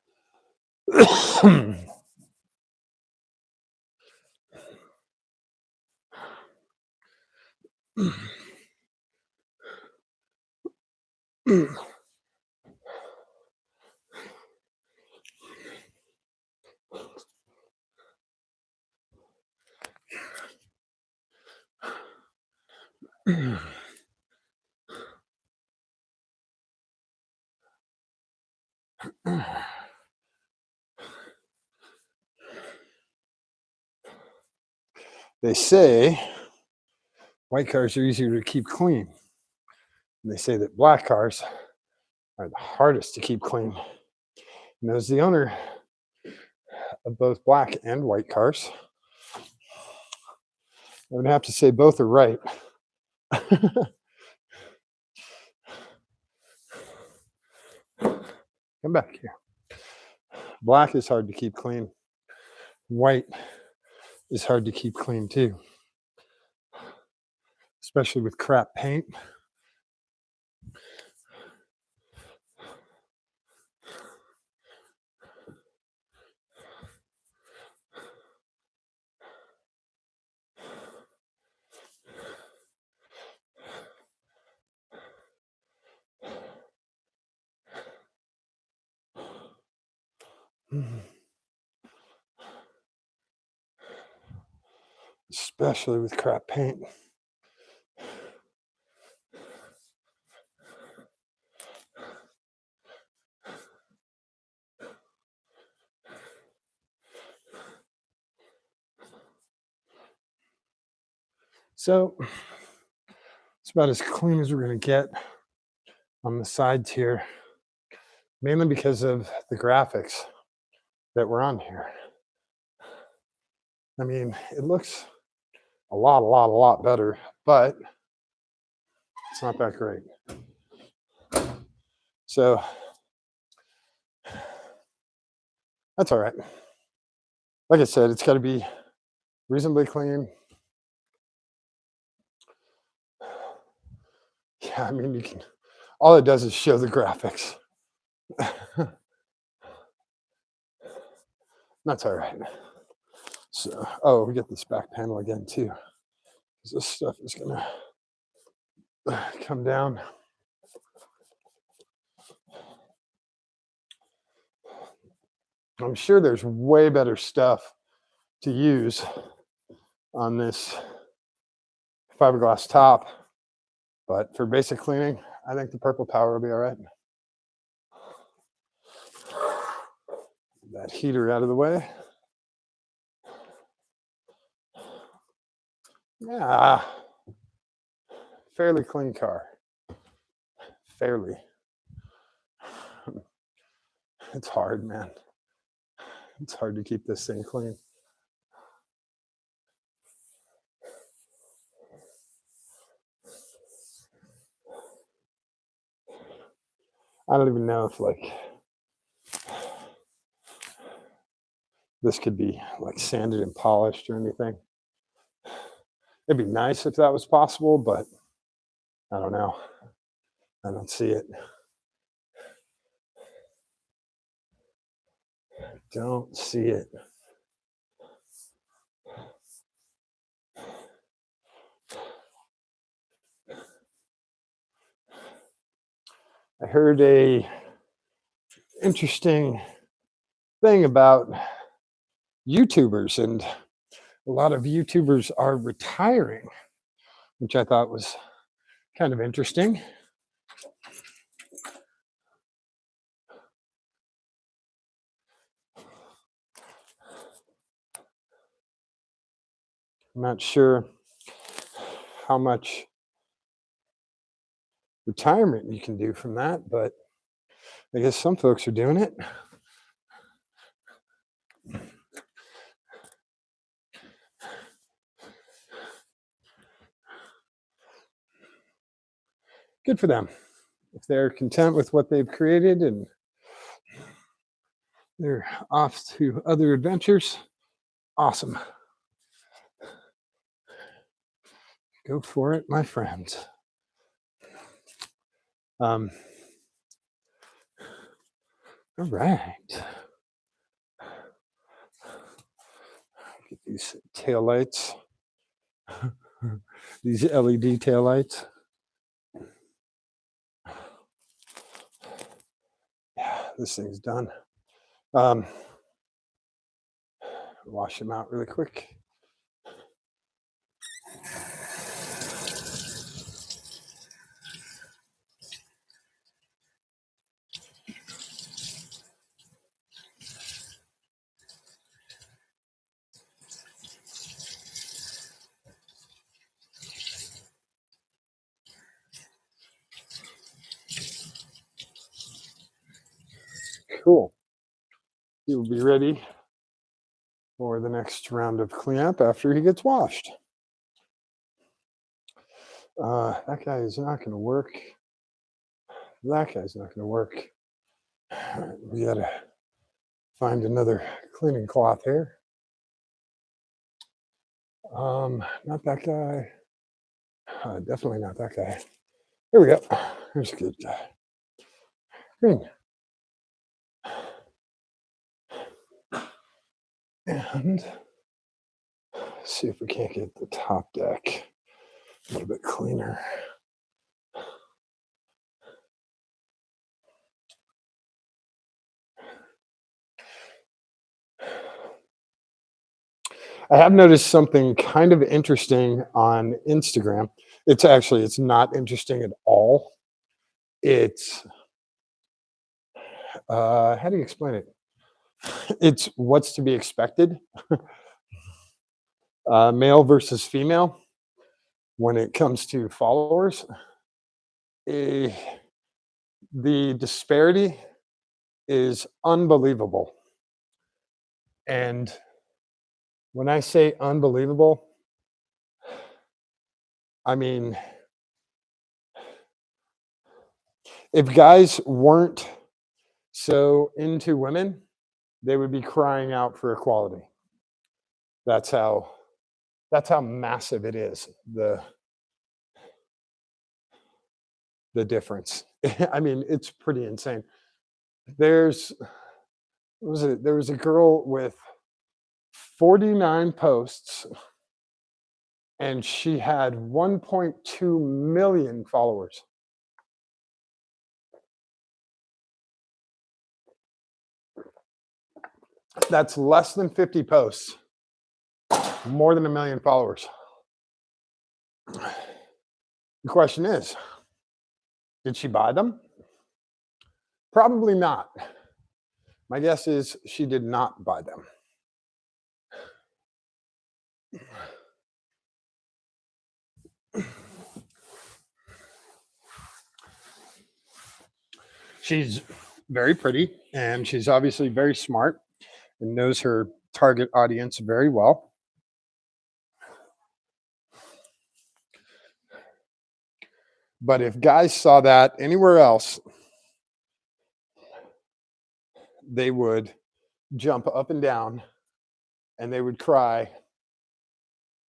They say white cars are easier to keep clean. And they say that black cars are the hardest to keep clean. And as the owner of both black and white cars, I would have to say both are right. Come back here. Black is hard to keep clean. White is hard to keep clean too, especially with crap paint. Especially with crap paint. So it's about as clean as we're going to get on the sides here, mainly because of the graphics that were on here. I mean, it looks a lot better, but it's not that great. So that's all right. Like I said, it's got to be reasonably clean. Yeah, I mean, you can, all it does is show the graphics. That's all right. So, oh, we get this back panel again too. This stuff is gonna come down. I'm sure there's way better stuff to use on this fiberglass top, but for basic cleaning, I think the purple power will be all right. That heater out of the way. Yeah, fairly clean car. Fairly. It's hard, man. It's hard to keep this thing clean. I don't even know if like this could be like sanded and polished or anything. It'd be nice if that was possible, but I don't know. I don't see it. Don't see it. I heard a interesting thing about YouTubers, and a lot of YouTubers are retiring, which I thought was kind of interesting. I'm not sure how much retirement you can do from that, but I guess some folks are doing it. Good for them. If they're content with what they've created and they're off to other adventures, awesome. Go for it, my friends. All right. Get these tail lights, these LED tail lights. Yeah, this thing's done. Wash them out really quick. Cool. He will be ready for the next round of cleanup after he gets washed. That guy is not going to work. That guy's not going to work. All right, we got to find another cleaning cloth here. Not that guy. Definitely not that guy. Here we go. Here's a good guy. Green. And see if we can't get the top deck a little bit cleaner. I have noticed something kind of interesting on Instagram. It's not interesting at all. It's how do you explain it? It's what's to be expected, male versus female when it comes to followers. Eh, the disparity is unbelievable. And when I say unbelievable, I mean, if guys weren't so into women, they would be crying out for equality. That's how massive it is, the difference. I mean, it's pretty insane. There's there was a girl with 49 posts and she had 1.2 million followers. That's less than 50 posts, more than 1 million followers. The question is, did she buy them? Probably not. My guess is she did not buy them. She's very pretty and she's obviously very smart and knows her target audience very well. But if guys saw that anywhere else, they would jump up and down and they would cry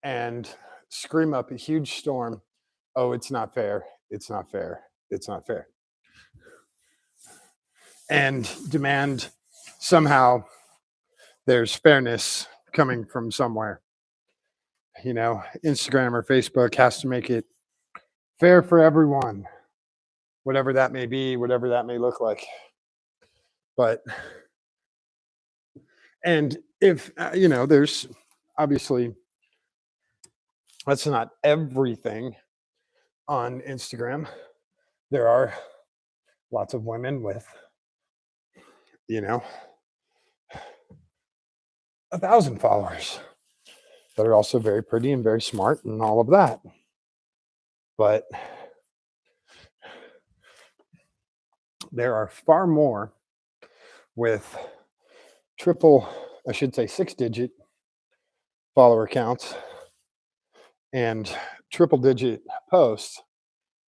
and scream up a huge storm. Oh, it's not fair. It's not fair. It's not fair. And demand somehow there's fairness coming from somewhere. Instagram or Facebook has to make it fair for everyone, whatever that may be, whatever that may look like. But, and if, there's obviously, that's not everything on Instagram. There are lots of women with, 1,000 followers that are also very pretty and very smart and all of that. But there are far more with six-digit follower counts and triple-digit posts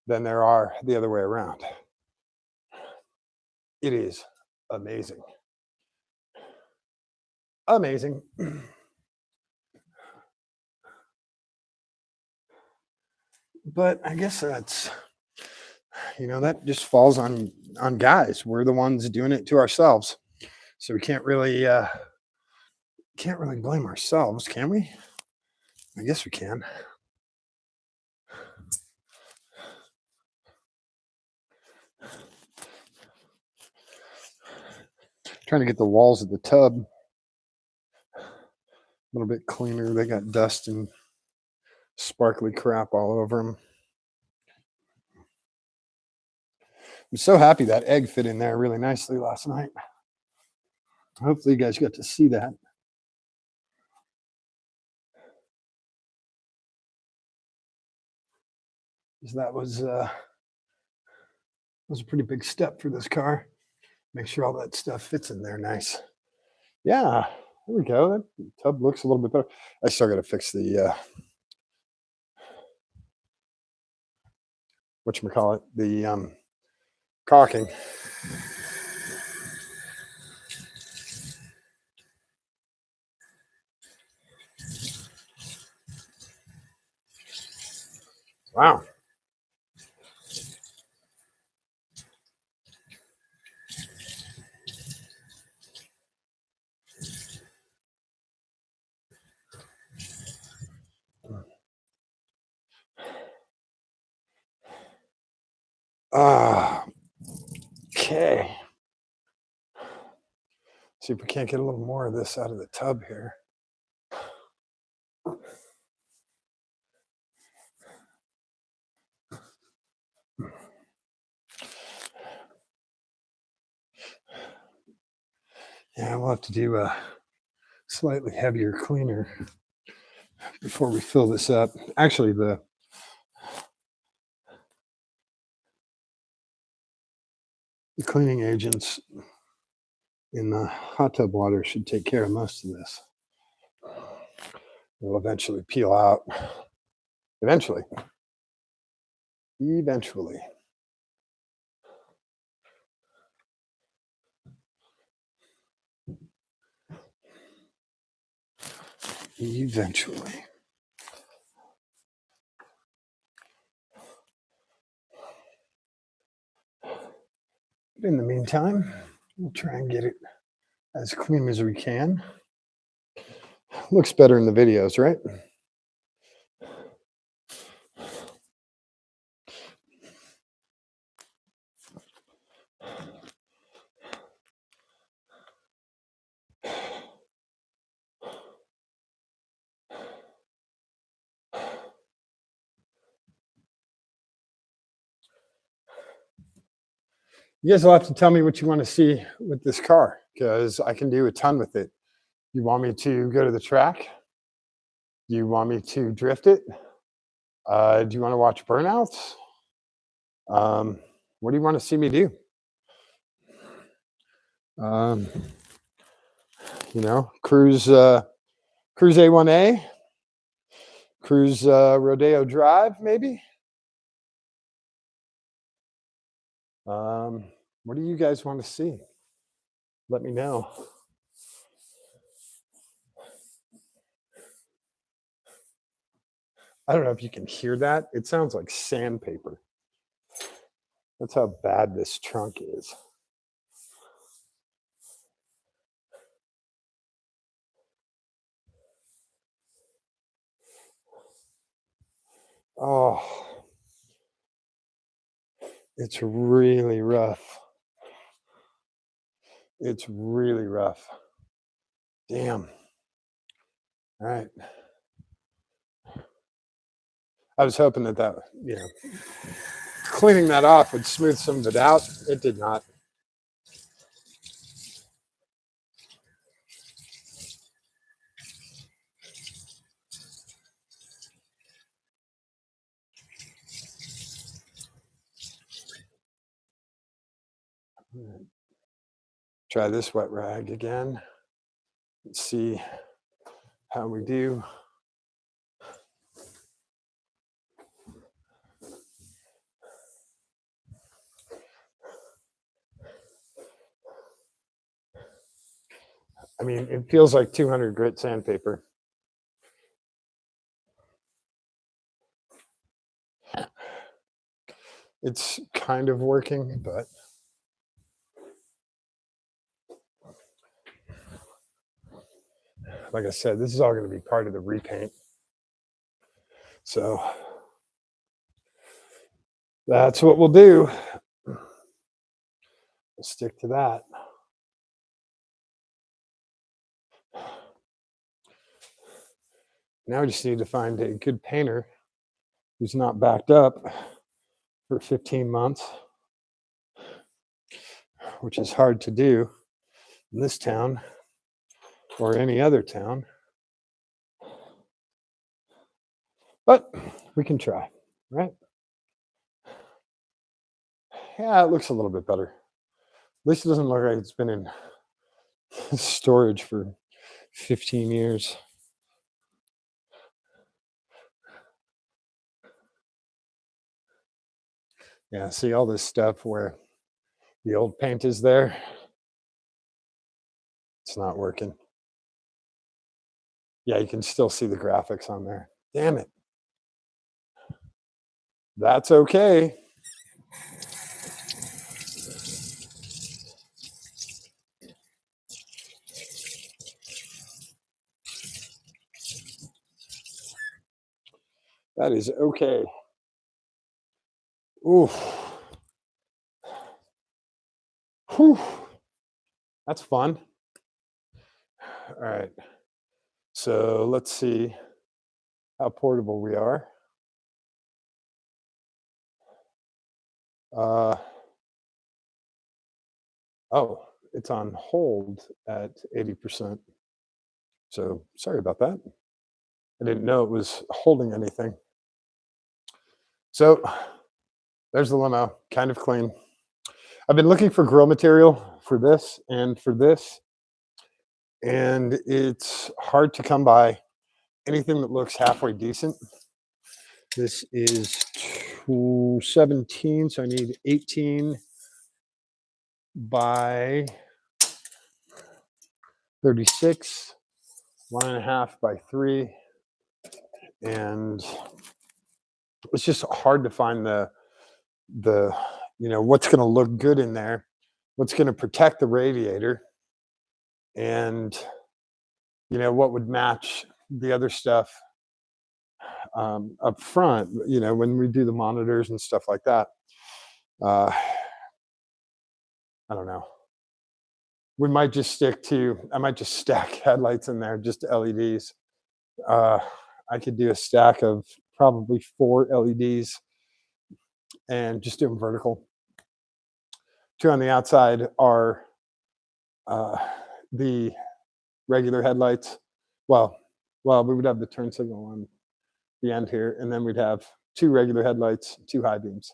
than there are the other way around. It is amazing. Amazing. But I guess that's, that just falls on guys. We're the ones doing it to ourselves. So we can't really blame ourselves, can we? I guess we can. Trying to get the walls of the tub a little bit cleaner. They got dust and sparkly crap all over them. I'm so happy that egg fit in there really nicely last night. Hopefully you guys got to see that. That was a pretty big step for this car. Make sure all that stuff fits in there nice. Yeah, there we go. That tub looks a little bit better. I still got to fix the whatchamacallit, the caulking. Wow. Okay. See if we can't get a little more of this out of the tub here. Yeah, we'll have to do a slightly heavier cleaner before we fill this up. Actually, the cleaning agents in the hot tub water should take care of most of this. It'll eventually peel out. Eventually. Eventually. But in the meantime, we'll try and get it as clean as we can. Looks better in the videos, right? You guys will have to tell me what you want to see with this car, because I can do a ton with it. You want me to go to the track? Do you want me to drift it? Do you want to watch burnouts? What do you want to see me do? Cruise A1A, cruise Rodeo Drive, maybe. What do you guys want to see? Let me know. I don't know if you can hear that. It sounds like sandpaper. That's how bad this trunk is. Oh, it's really rough. It's really rough. Damn. All right. I was hoping that, cleaning that off would smooth some of it out. It did not. Try this wet rag again. Let's see how we do. I mean, it feels like 200 grit sandpaper. It's kind of working, but like I said, this is all going to be part of the repaint. So that's what we'll do. We'll stick to that. Now we just need to find a good painter who's not backed up for 15 months, which is hard to do in this town or any other town. But we can try, right? Yeah, it looks a little bit better. At least it doesn't look like it's been in storage for 15 years. Yeah, see all this stuff where the old paint is there? It's not working. Yeah, you can still see the graphics on there. Damn it. That's okay. That is okay. Oof. Whew. That's fun. All right. So let's see how portable we are. Uh, oh, it's on hold at 80%. So sorry about that. I didn't know it was holding anything. So there's the limo, kind of clean. I've been looking for grill material for this and for this, and it's hard to come by anything that looks halfway decent. This is 217, so I need 18 by 36, 1.5 by 3, and it's just hard to find the what's going to look good in there, what's going to protect the radiator, and what would match the other stuff up front, when we do the monitors and stuff like that. I don't know. I might just stack headlights in there, just LEDs. I could do a stack of probably 4 LEDs and just do them vertical. 2 on the outside are the regular headlights. Well, we would have the turn signal on the end here, and then we'd have 2 regular headlights, 2 high beams,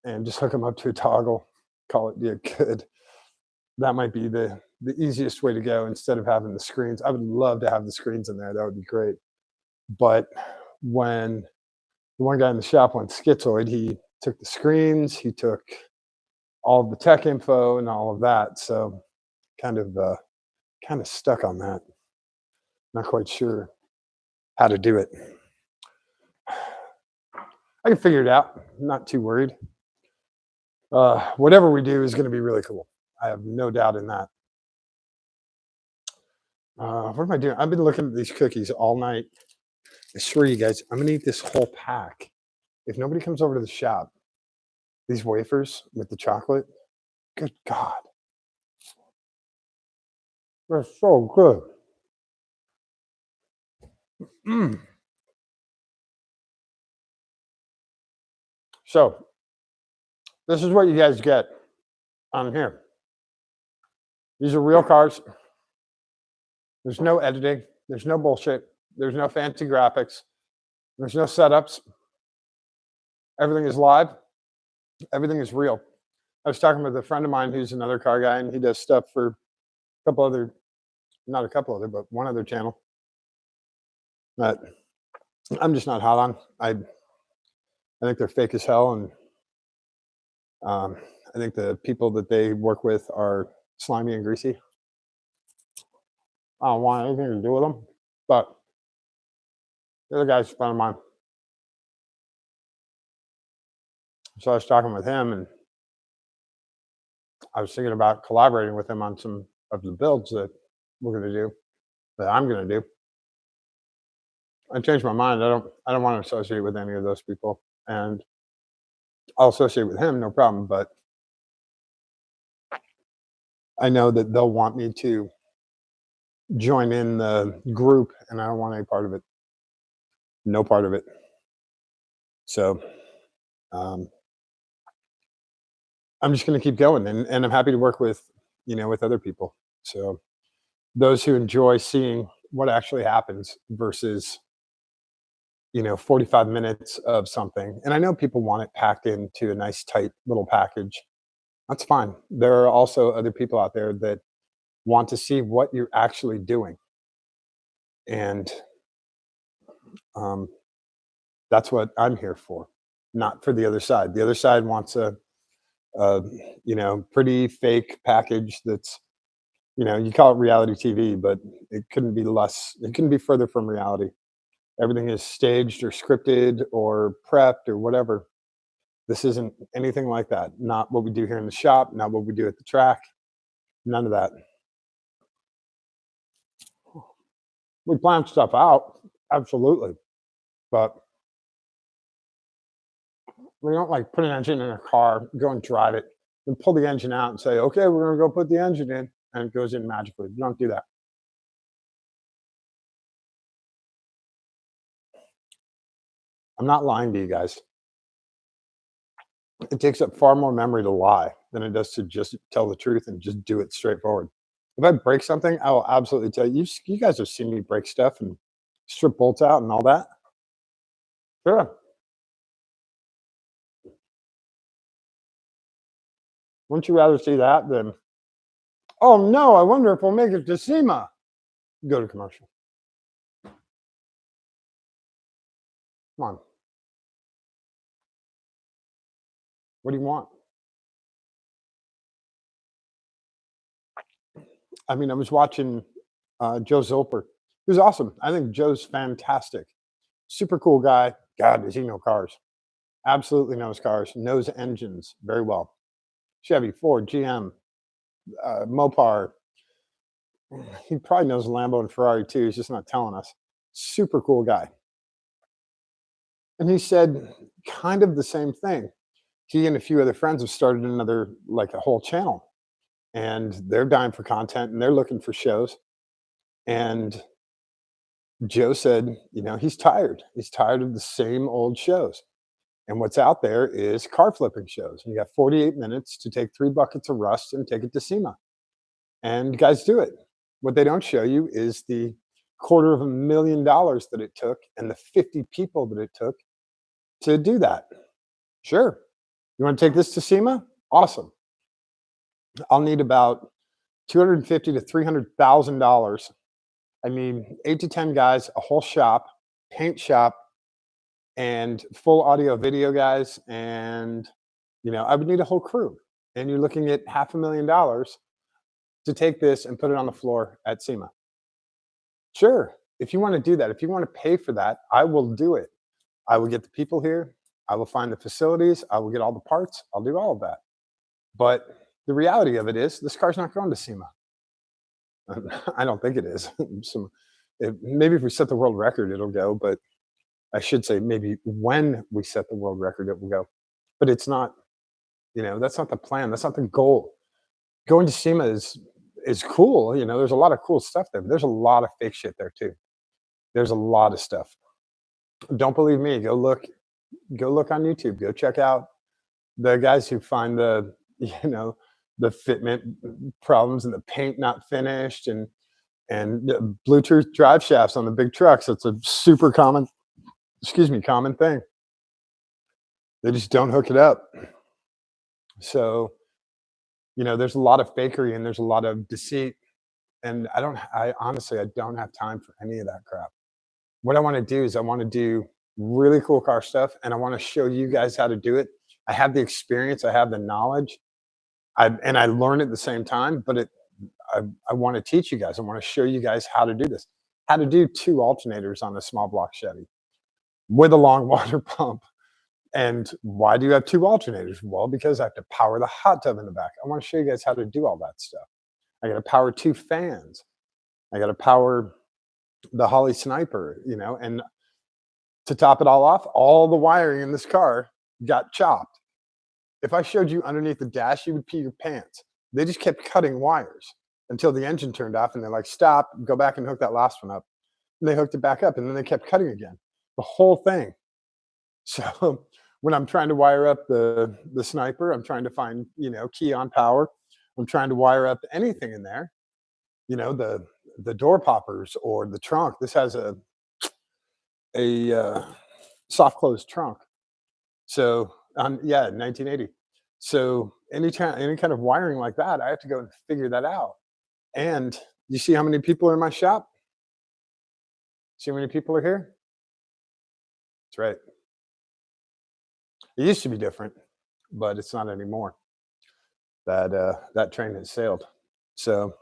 and just hook them up to a toggle, call it good. That might be the easiest way to go instead of having the screens. I would love to have the screens in there. That would be great. But when the one guy in the shop went schizoid, he took the screens, he took all of the tech info and all of that. So kind of stuck on that. Not quite sure how to do it. I can figure it out. I'm not too worried. Whatever we do is going to be really cool. I have no doubt in that. What am I doing? I've been looking at these cookies all night. I swear you guys, I'm gonna eat this whole pack. If nobody comes over to the shop, these wafers with the chocolate, good God, they're so good. Mm. So this is what you guys get on here. These are real cars. There's no editing. There's no bullshit. There's no fancy graphics. There's no setups. Everything is live. Everything is real. I was talking with a friend of mine who's another car guy, and he does stuff for a couple other, not a couple other, but one other channel that I'm just not hot on. I think they're fake as hell, and I think the people that they work with are slimy and greasy. I don't want anything to do with them, but the other guy's a friend of mine. So I was talking with him, and I was thinking about collaborating with him on some of the builds that we're going to do, that I'm going to do. I changed my mind. I don't want to associate with any of those people, and I'll associate with him, no problem. But I know that they'll want me to join in the group, and I don't want any part of it. No part of it. So I'm just going to keep going, and I'm happy to work with, with other people. So those who enjoy seeing what actually happens versus 45 minutes of something. And I know people want it packed into a nice tight little package. That's fine. There are also other people out there that want to see what you're actually doing. And that's what I'm here for, not for the other side. The other side wants a pretty fake package that's, you call it reality TV, but it couldn't be less, it couldn't be further from reality. Everything is staged or scripted or prepped or whatever. This isn't anything like that. Not what we do here in the shop, not what we do at the track, none of that. We plan stuff out, absolutely. But we don't like put an engine in a car, go and drive it, and pull the engine out and say, okay, we're going to go put the engine in, and it goes in magically. We don't do that. I'm not lying to you guys. It takes up far more memory to lie than it does to just tell the truth and just do it straightforward. If I break something, I will absolutely tell you. You guys have seen me break stuff and strip bolts out and all that. Sure. Wouldn't you rather see that than, oh no, I wonder if we'll make it to SEMA? Go to commercial. Come on. What do you want? I mean, I was watching Joe Zilper, who's awesome. I think Joe's fantastic. Super cool guy. God, does he know cars? Absolutely knows cars, knows engines very well. Chevy, Ford, GM, Mopar. He probably knows Lambo and Ferrari too. He's just not telling us. Super cool guy. And he said kind of the same thing. He and a few other friends have started another, like a whole channel, and they're dying for content and they're looking for shows. And Joe said, he's tired. He's tired of the same old shows. And what's out there is car flipping shows. And you got 48 minutes to take 3 buckets of rust and take it to SEMA. And guys do it. What they don't show you is the $250,000 that it took and the 50 people that it took to do that. Sure. You want to take this to SEMA? Awesome. I'll need about $250,000 to $300,000. I mean, 8 to 10 guys, a whole shop, paint shop, and full audio video guys. And, I would need a whole crew. And you're looking at $500,000 to take this and put it on the floor at SEMA. Sure. If you want to do that, if you want to pay for that, I will do it. I will get the people here. I will find the facilities. I will get all the parts. I'll do all of that. But the reality of it is, this car's not going to SEMA. I don't think it is. Maybe if we set the world record, it'll go. But I should say maybe when we set the world record, it will go. But it's not. That's not the plan. That's not the goal. Going to SEMA is cool. There's a lot of cool stuff there. But there's a lot of fake shit there too. There's a lot of stuff. Don't believe me? Go look on YouTube. Go check out the guys who find the fitment problems and the paint not finished and Bluetooth drive shafts on the big trucks. It's a super common, common thing. They just don't hook it up. So, there's a lot of fakery and there's a lot of deceit. And I honestly, I don't have time for any of that crap. What I want to do is I want to do really cool car stuff and I want to show you guys how to do it. I have the experience, I have the knowledge, and I learn at the same time, but I want to teach you guys. I want to show you guys how to do this, how to do 2 alternators on a small block Chevy with a long water pump. And why do you have 2 alternators? Well, because I have to power the hot tub in the back. I want to show you guys how to do all that stuff. I got to power 2 fans. I got to power the Holly Sniper, and to top it all off, all the wiring in this car got chopped. If I showed you underneath the dash, you would pee your pants. They just kept cutting wires until the engine turned off and they're like, stop, go back and hook that last one up. And they hooked it back up and then they kept cutting again. The whole thing. So when I'm trying to wire up the Sniper, I'm trying to find, key on power. I'm trying to wire up anything in there, the door poppers or the trunk. This has a soft close trunk. So 1980. So any kind of wiring like that, I have to go and figure that out. And you see how many people are in my shop? See how many people are here? That's right. It used to be different, but it's not anymore. That train has sailed. So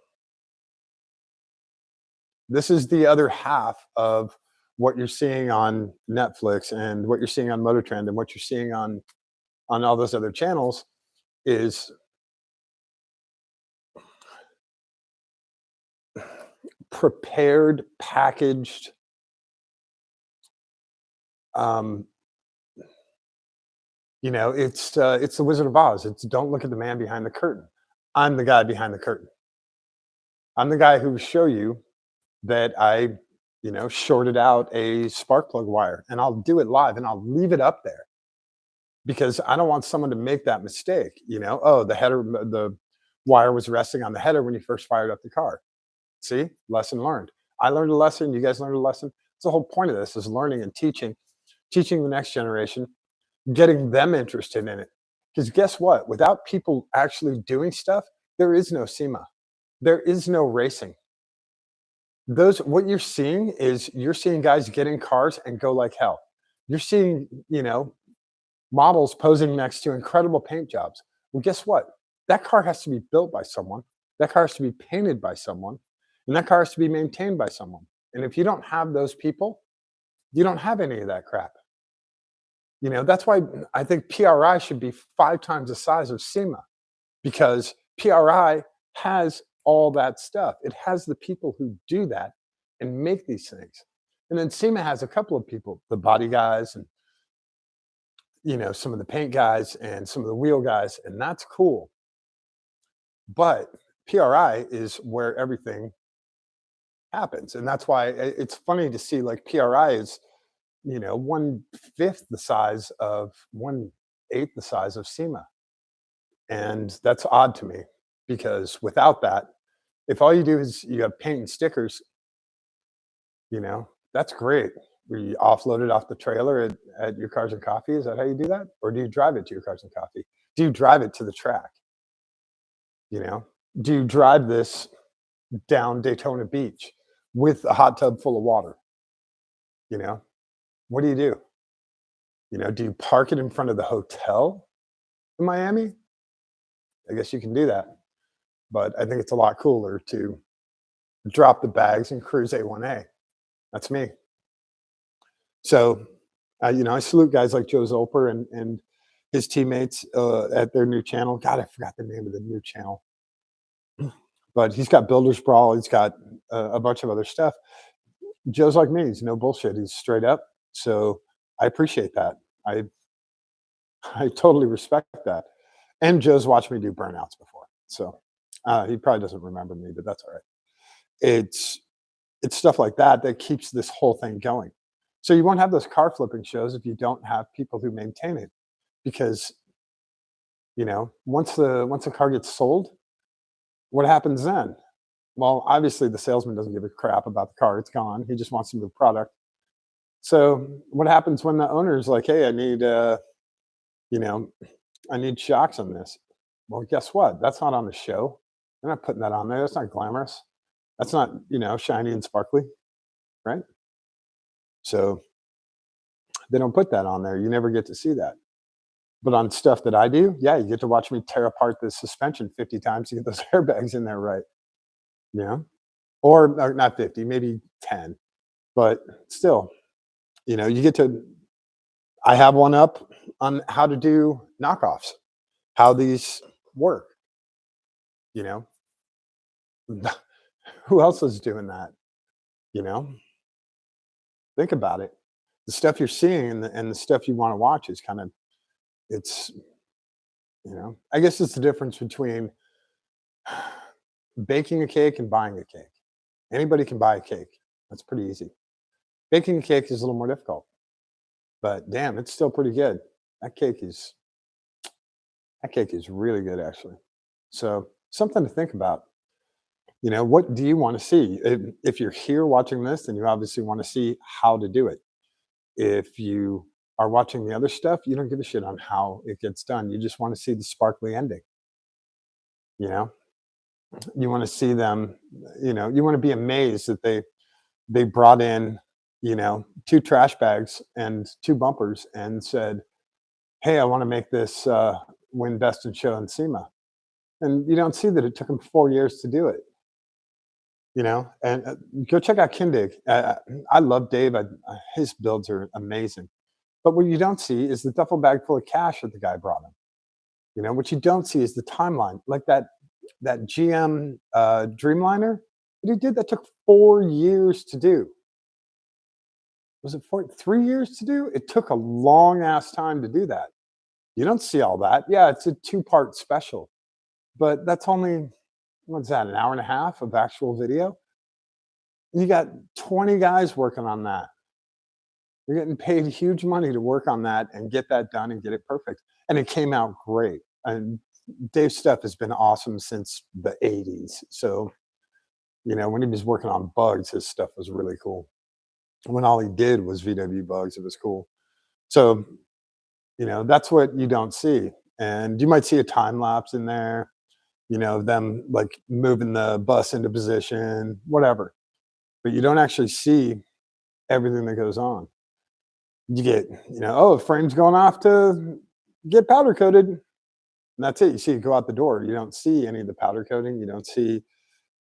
this is the other half of what you're seeing on Netflix and what you're seeing on Motor Trend and what you're seeing on all those other channels is prepared, packaged, it's the Wizard of Oz. It's don't look at the man behind the curtain. I'm the guy behind the curtain. I'm the guy who will show you that I, shorted out a spark plug wire, and I'll do it live and I'll leave it up there because I don't want someone to make that mistake. Oh, the wire was resting on the header when you first fired up the car. See, lesson learned. I learned a lesson. You guys learned a lesson. It's the whole point of this is learning and teaching the next generation, getting them interested in it. Because guess what? Without people actually doing stuff, there is no SEMA. There is no racing. What you're seeing is you're seeing guys get in cars and go like hell. You're seeing, models posing next to incredible paint jobs. Well, guess what? That car has to be built by someone. That car has to be painted by someone. And that car has to be maintained by someone. And if you don't have those people, you don't have any of that crap. That's why I think PRI should be 5 times the size of SEMA, because PRI has all that stuff. It has the people who do that and make these things. And then SEMA has a couple of people, the body guys and, some of the paint guys and some of the wheel guys, and that's cool. But PRI is where everything happens. And that's why it's funny to see like PRI is, 1/8 the size of 1/8 the size of SEMA. And that's odd to me because without that, if all you do is you have paint and stickers, that's great. We offload it off the trailer at your Cars and Coffee. Is that how you do that? Or do you drive it to your Cars and Coffee? Do you drive it to the track? Do you drive this down Daytona Beach with a hot tub full of water? What do? Do you park it in front of the hotel in Miami? I guess you can do that. But I think it's a lot cooler to drop the bags and cruise A1A. That's me. So I salute guys like Joe Zolper and his teammates at their new channel. God, I forgot the name of the new channel, but he's got Builders Brawl. He's got a bunch of other stuff. Joe's like me. He's no bullshit. He's straight up. So I appreciate that. I I totally respect that. And Joe's watched me do burnouts before, so he probably doesn't remember me, but that's all right. It's it's stuff like that that keeps this whole thing going. So you won't have those car flipping shows if you don't have people who maintain it, because once the car gets sold, what happens then? Well, obviously the salesman doesn't give a crap about the car; it's gone. He just wants to move product. So what happens when the owner is like, "Hey, you know, I need shocks on this." Well, guess what? That's not on the show. They're not putting that on there. That's not glamorous. That's not, shiny and sparkly, right? So they don't put that on there. You never get to see that. But on stuff that I do, yeah, you get to watch me tear apart the suspension 50 times to get those airbags in there right. Yeah. Or not 50, maybe 10. But still, you get to, I have one up on how to do knockoffs, how these work, you know. Who else is doing that? You know, think about it. The stuff you're seeing and the stuff you want to watch is kind of, it's, I guess it's the difference between baking a cake and buying a cake. Anybody can buy a cake. That's pretty easy. Baking a cake is a little more difficult, but damn, it's still pretty good. That cake is that cake is really good actually. So something to think about. What do you want to see? If you're here watching this, then you obviously want to see how to do it. If you are watching the other stuff, you don't give a shit on how it gets done. You just want to see the sparkly ending. You know, you want to see them. You want to be amazed that they brought in, two trash bags and two bumpers and said, "Hey, I want to make this win best in show in SEMA." And you don't see that it took them 4 years to do it. And go check out Kindig. I love Dave. His builds are amazing. But what you don't see is the duffel bag full of cash that the guy brought him. What you don't see is the timeline, like that GM Dreamliner that he did that took 4 years to do. Was it 3 years to do? It took a long ass time to do that. You don't see all that. Yeah, it's a 2-part special, but that's only, what's that, an hour and a half of actual video? You got 20 guys working on that. You're getting paid huge money to work on that and get that done and get it perfect. And it came out great. And Dave's stuff has been awesome since the 80s. So, when he was working on bugs, his stuff was really cool. When all he did was VW bugs, it was cool. So, that's what you don't see. And you might see a time lapse in there, them like moving the bus into position, whatever. But you don't actually see everything that goes on. You get, the frame's going off to get powder coated. And that's it. You see it go out the door. You don't see any of the powder coating. You don't see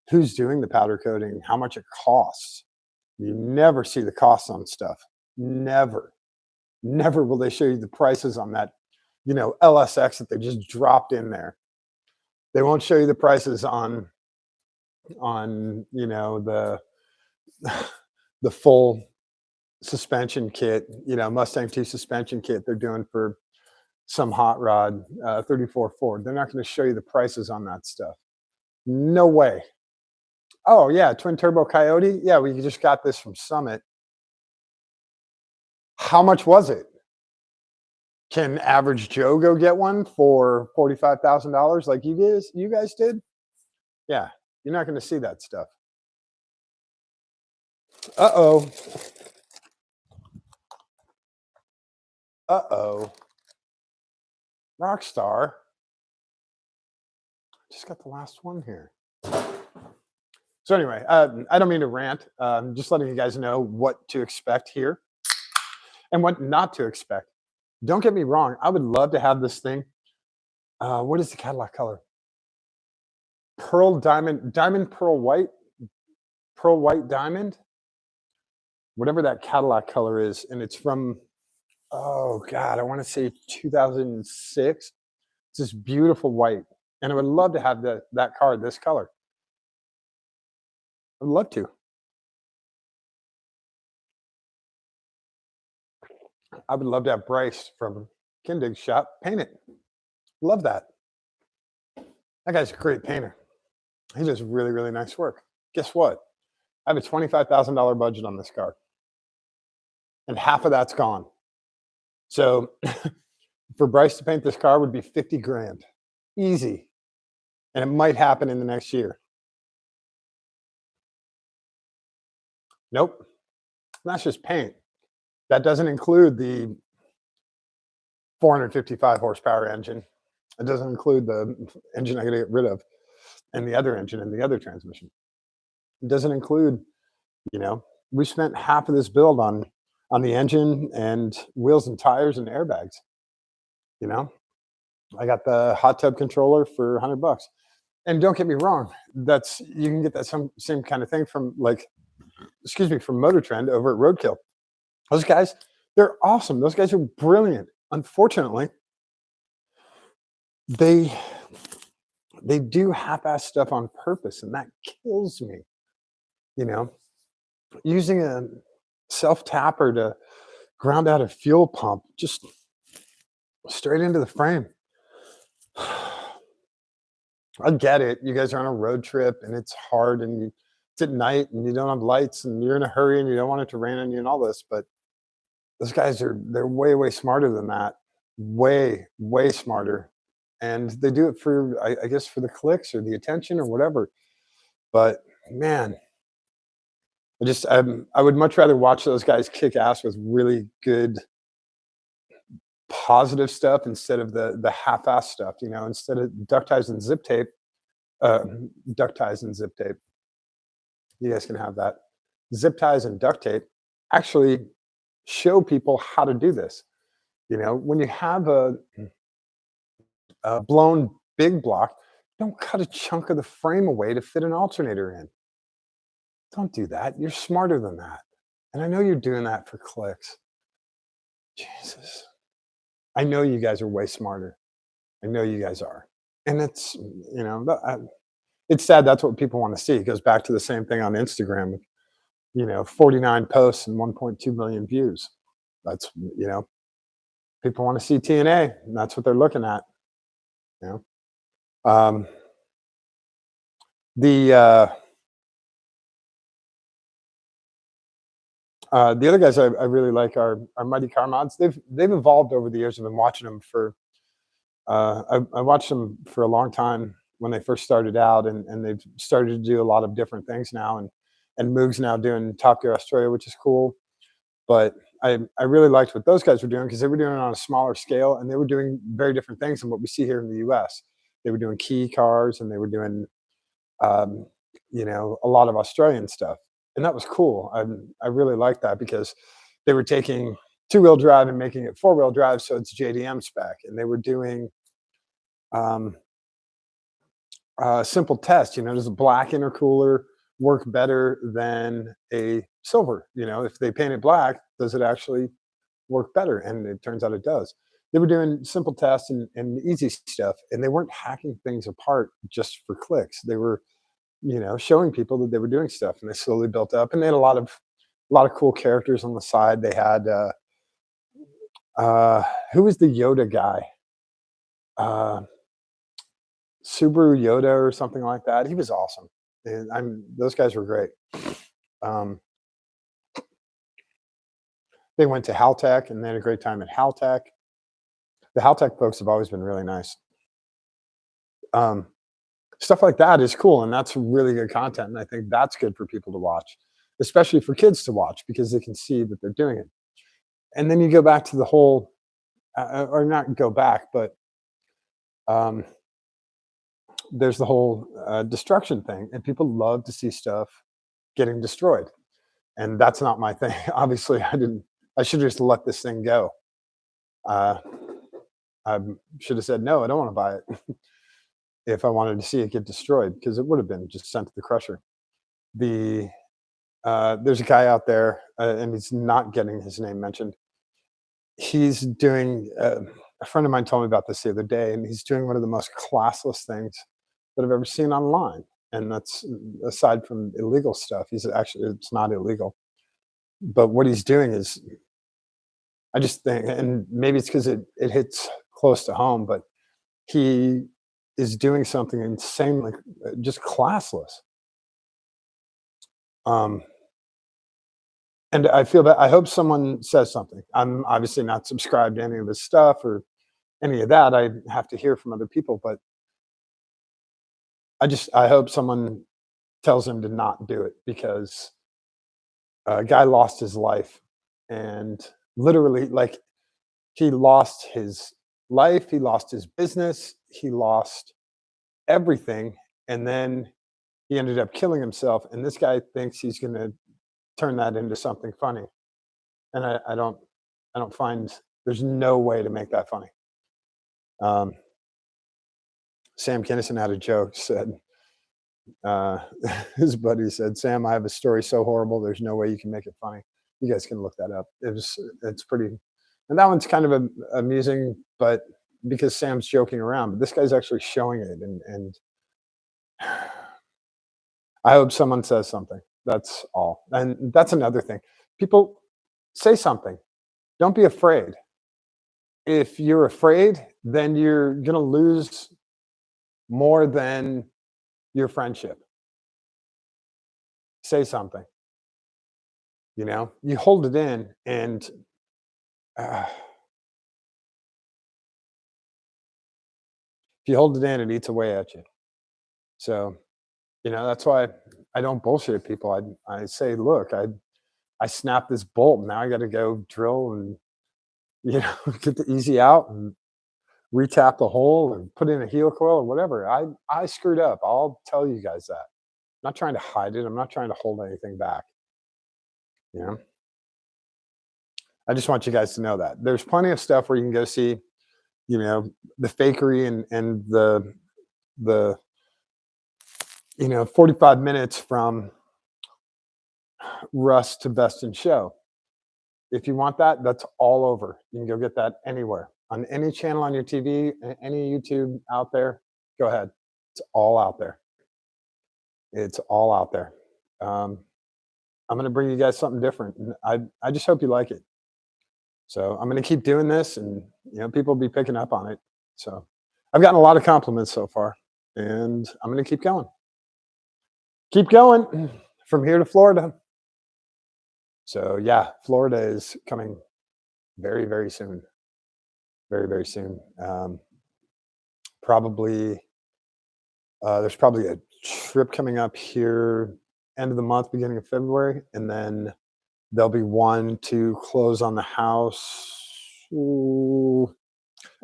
who's doing the powder coating, how much it costs. You never see the costs on stuff. Never. Never will they show you the prices on that, LSX that they just dropped in there. They won't show you the prices on the the full suspension kit, Mustang 2 suspension kit they're doing for some hot rod 34 Ford. They're not going to show you the prices on that stuff. No way. Oh yeah, twin turbo Coyote. Yeah, we just got this from Summit. How much was it? Can average Joe go get one for $45,000 like you guys did? Yeah, you're not going to see that stuff. Uh-oh. Uh-oh. Rockstar. Just got the last one here. So anyway, I don't mean to rant. Just letting you guys know what to expect here and what not to expect. Don't get me wrong. I would love to have this thing. What is the Cadillac color? Pearl diamond, pearl white diamond, whatever that Cadillac color is. And it's from Oh God, I want to say 2006. It's this beautiful white, and I would love to have that car this color. I'd love to. I would love to have Bryce from Kindig's shop paint it. Love that. That guy's a great painter. He does really, really nice work. Guess what? I have a $25,000 budget on this car, and half of that's gone. So for Bryce to paint this car would be 50 grand. Easy. And it might happen in the next year. Nope. That's just paint. That doesn't include the 455 horsepower engine. It doesn't include the engine I got to get rid of, and the other engine and the other transmission. It doesn't include, you know, we spent half of this build on the engine and wheels and tires and airbags. You know, I got the hot tub controller for $100. And don't get me wrong, that's you can get that same kind of thing from excuse me, from Motor Trend over at Roadkill. Those guys, they're awesome. Those guys are brilliant. Unfortunately, they they do half-ass stuff on purpose, and that kills me. You know, using a self tapper to ground out a fuel pump just straight into the frame. I get it. You guys are on a road trip and it's hard and it's at night and you don't have lights and you're in a hurry and you don't want it to rain on you and all this, but those guys they're way, way smarter than that. Way, way smarter. And they do it for I guess for the clicks or the attention or whatever. But man, I would much rather watch those guys kick ass with really good positive stuff instead of the half-ass stuff, instead of duct ties and zip tape, uh, duct ties and zip tape. You guys can have that. Zip ties and duct tape actually show people how to do this. When you have a blown big block, don't cut a chunk of the frame away to fit an alternator in. Don't do that. You're smarter than that. And I know you're doing that for clicks. Jesus. I know you guys are way smarter. I know you guys are. And it's sad that's what people want to see. It goes back to the same thing on Instagram with, 49 posts and 1.2 million views. That's, people want to see TNA, and that's what they're looking at. You know, the the other guys I really like are Mighty Car Mods. They've evolved over the years. I've been watching them for I watched them for a long time when they first started out, and they've started to do a lot of different things now. And Moog's now doing Top Gear Australia, which is cool. But I really liked what those guys were doing because they were doing it on a smaller scale, and they were doing very different things than what we see here in the U.S. They were doing key cars, and they were doing um, a lot of Australian stuff, and that was cool. I really liked that because they were taking two-wheel drive and making it four-wheel drive, so it's JDM spec, and they were doing um, simple test. Does a black intercooler work better than a silver? If they paint it black, does it actually work better? And it turns out it does. They were doing simple tests and easy stuff, and they weren't hacking things apart just for clicks. They were, showing people that they were doing stuff, and they slowly built up. And they had a lot of cool characters on the side. They had who was the Yoda guy? Uh, Subaru Yoda or something like that. He was awesome. And those guys were great. Um, they went to Haltech and they had a great time at Haltech. The Haltech folks have always been really nice. Um, Stuff like that is cool, and that's really good content. And I think that's good for people to watch, especially for kids to watch because they can see that they're doing it. And then you go back to the whole, or not go back, but um, there's the whole destruction thing, and people love to see stuff getting destroyed, and that's not my thing. Obviously, I should just let this thing go. uh, I should have said no, I don't want to buy it. If I wanted to see it get destroyed, because it would have been just sent to the crusher. There's a guy out there, and he's not getting his name mentioned. he's doing. A friend of mine told me about this the other day, and he's doing one of the most classless things that I've ever seen online. And that's aside from illegal stuff. He's actually it's not illegal, but what he's doing is I just think, and maybe it's because it hits close to home, but he is doing something insanely just classless. Um, and I feel that I hope someone says something. I'm obviously not subscribed to any of his stuff or any of that. I have to hear from other people, but I hope someone tells him to not do it because a guy lost his life and literally like he lost his life, he lost his business, he lost everything, and then he ended up killing himself. And this guy thinks he's going to turn that into something funny, and I don't find there's no way to make that funny. Um, Sam Kinison had a joke said. Uh, his buddy said, "Sam, I have a story so horrible. There's no way you can make it funny." You guys can look that up. It's pretty, and that one's kind of amusing, but because Sam's joking around, but this guy's actually showing it, and I hope someone says something. That's all. And that's another thing. People say something. Don't be afraid. If you're afraid, then you're going to lose more than your friendship. Say something. You hold it in, and uh, if you hold it in, it eats away at you. So, that's why I don't bullshit people. I say, look, I snapped this bolt. Now I got to go drill and get the easy out and retap the hole and put in a heel coil or whatever. I screwed up. I'll tell you guys that. I'm not trying to hide it. I'm not trying to hold anything back. You know, I just want you guys to know that there's plenty of stuff where you can go see, the fakery and the 45 minutes from Russ to Best in Show. If you want that, that's all over. You can go get that anywhere on any channel on your TV, any YouTube out there. Go ahead. It's all out there. It's all out there. Um, I'm going to bring you guys something different. And I just hope you like it. So I'm going to keep doing this, and people will be picking up on it. So I've gotten a lot of compliments so far, and I'm going to keep going. Keep going from here to Florida. So yeah, Florida is coming very, very soon. Very, very soon. Probably there's probably a trip coming up here end of the month, beginning of February, and then there'll be one to close on the house. Ooh,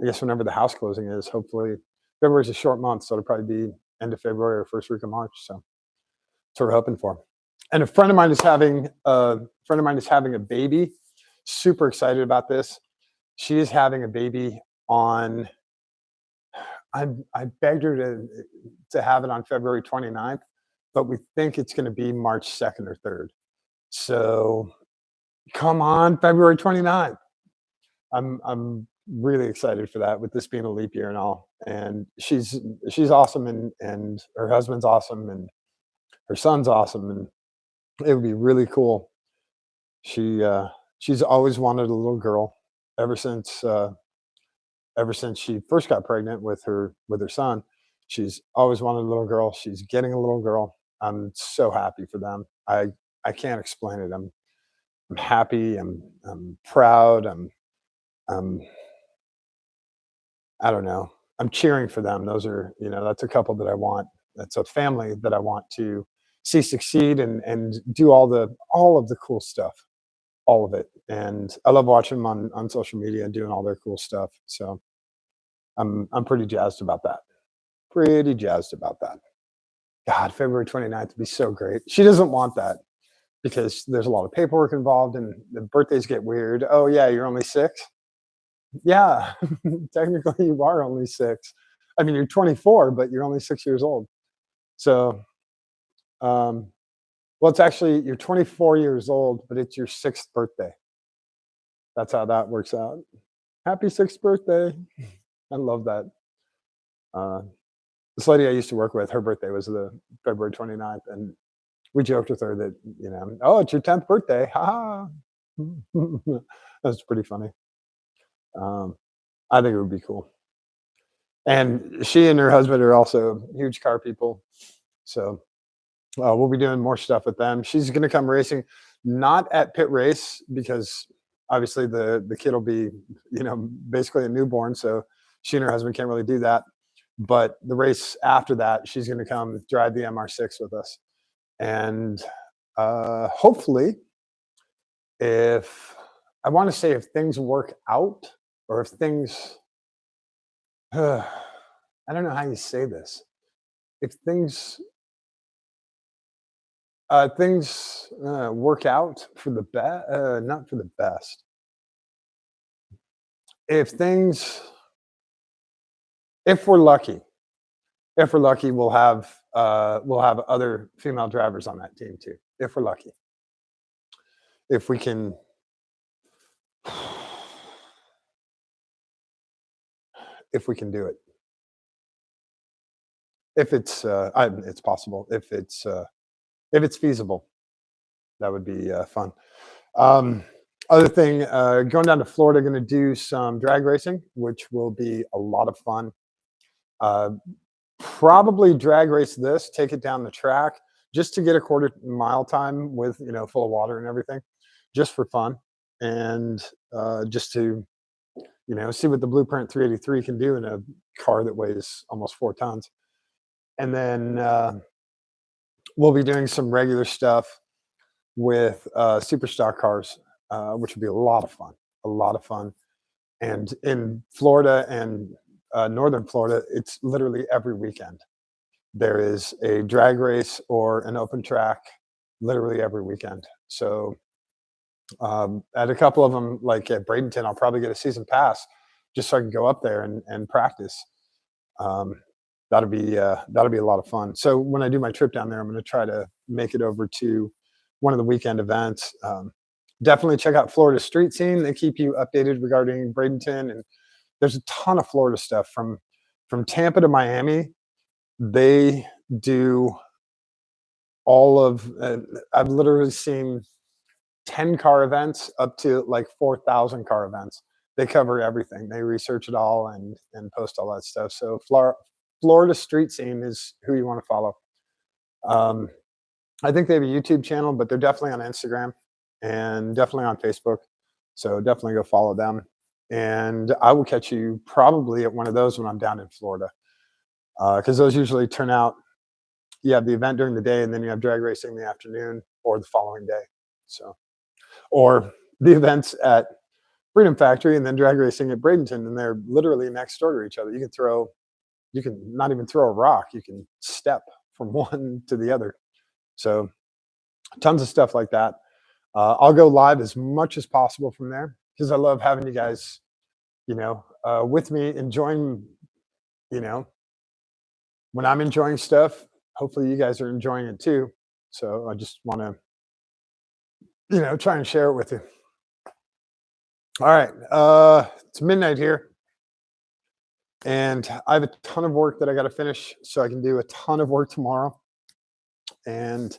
I guess whenever the house closing is, hopefully February's a short month, so it'll probably be end of February or first week of March. So that's what we're hoping for. And a friend of mine is having a baby. Super excited about this. She is having a baby on. I begged her to have it on February 29th, but we think it's going to be March 2nd or 3rd. So come on, February 29th. I'm really excited for that, with this being a leap year and all. And she's awesome, and her husband's awesome, and her son's awesome, and it would be really cool. She's always wanted a little girl ever since she first got pregnant with her son. She's always wanted a little girl. She's getting a little girl. I'm so happy for them. I can't explain it. I'm happy. I'm proud. I'm I don't know. I'm cheering for them. Those are, that's a couple that I want. That's a family that I want to see succeed and do all of the cool stuff, all of it. And I love watching them on social media and doing all their cool stuff. So I'm pretty jazzed about that. Pretty jazzed about that. God, February 29th would be so great. She doesn't want that because there's a lot of paperwork involved and the birthdays get weird. Oh yeah, you're only 6? Yeah, technically you are only 6. I mean, you're 24, but you're only 6 years old. So, well, it's actually you're 24 years old, but it's your 6th birthday. That's how that works out. Happy 6th birthday. I love that. Uh, this lady I used to work with, her birthday was the February 29th, and we joked with her that, "Oh, it's your 10th birthday. Ha ha." That's pretty funny. Um, I think it would be cool. And she and her husband are also huge car people. So we'll be doing more stuff with them. She's going to come racing, not at pit race because obviously the kid will be, basically a newborn. So she and her husband can't really do that. But the race after that, she's going to come drive the MR6 with us. And hopefully, if I want to say if things work out or if things, I don't know how you say this. If things work out for the best, not for the best. If things, if we're lucky, we'll have other female drivers on that team too. If we're lucky, if we can, if we can do it, if it's possible, if it's feasible, that would be fun. Um, Other thing, going down to Florida, going to do some drag racing, which will be a lot of fun. Uh, Probably drag race this, take it down the track just to get a quarter mile time with, full of water and everything, just for fun. And just to, see what the Blueprint 383 can do in a car that weighs almost 4 tons. And then we'll be doing some regular stuff with super stock cars, which would be a lot of fun, a lot of fun. And in Florida and northern Florida, it's literally every weekend. There is a drag race or an open track literally every weekend. So at a couple of them, like at Bradenton, I'll probably get a season pass just so I can go up there and practice. Um, that'll be a lot of fun. So when I do my trip down there, I'm going to try to make it over to one of the weekend events. Definitely check out Florida Street Scene. They keep you updated regarding Bradenton, and there's a ton of Florida stuff from Tampa to Miami. They do all of. I've literally seen 10 car events up to like 4,000 car events. They cover everything. They research it all and post all that stuff. So Florida Street Scene is who you want to follow. I think they have a YouTube channel, but they're definitely on Instagram and definitely on Facebook. So definitely go follow them. And I will catch you probably at one of those when I'm down in Florida, because those usually turn out. You have the event during the day, and then you have drag racing in the afternoon or the following day. So, or the events at Freedom Factory and then drag racing at Bradenton, and they're literally next door to each other. You can not even throw a rock. You can step from one to the other. So tons of stuff like that. I'll go live as much as possible from there because I love having you guys, with me enjoying, when I'm enjoying stuff, hopefully you guys are enjoying it too. So I just want to, try and share it with you. All right. It's midnight here. And I have a ton of work that I got to finish so I can do a ton of work tomorrow. And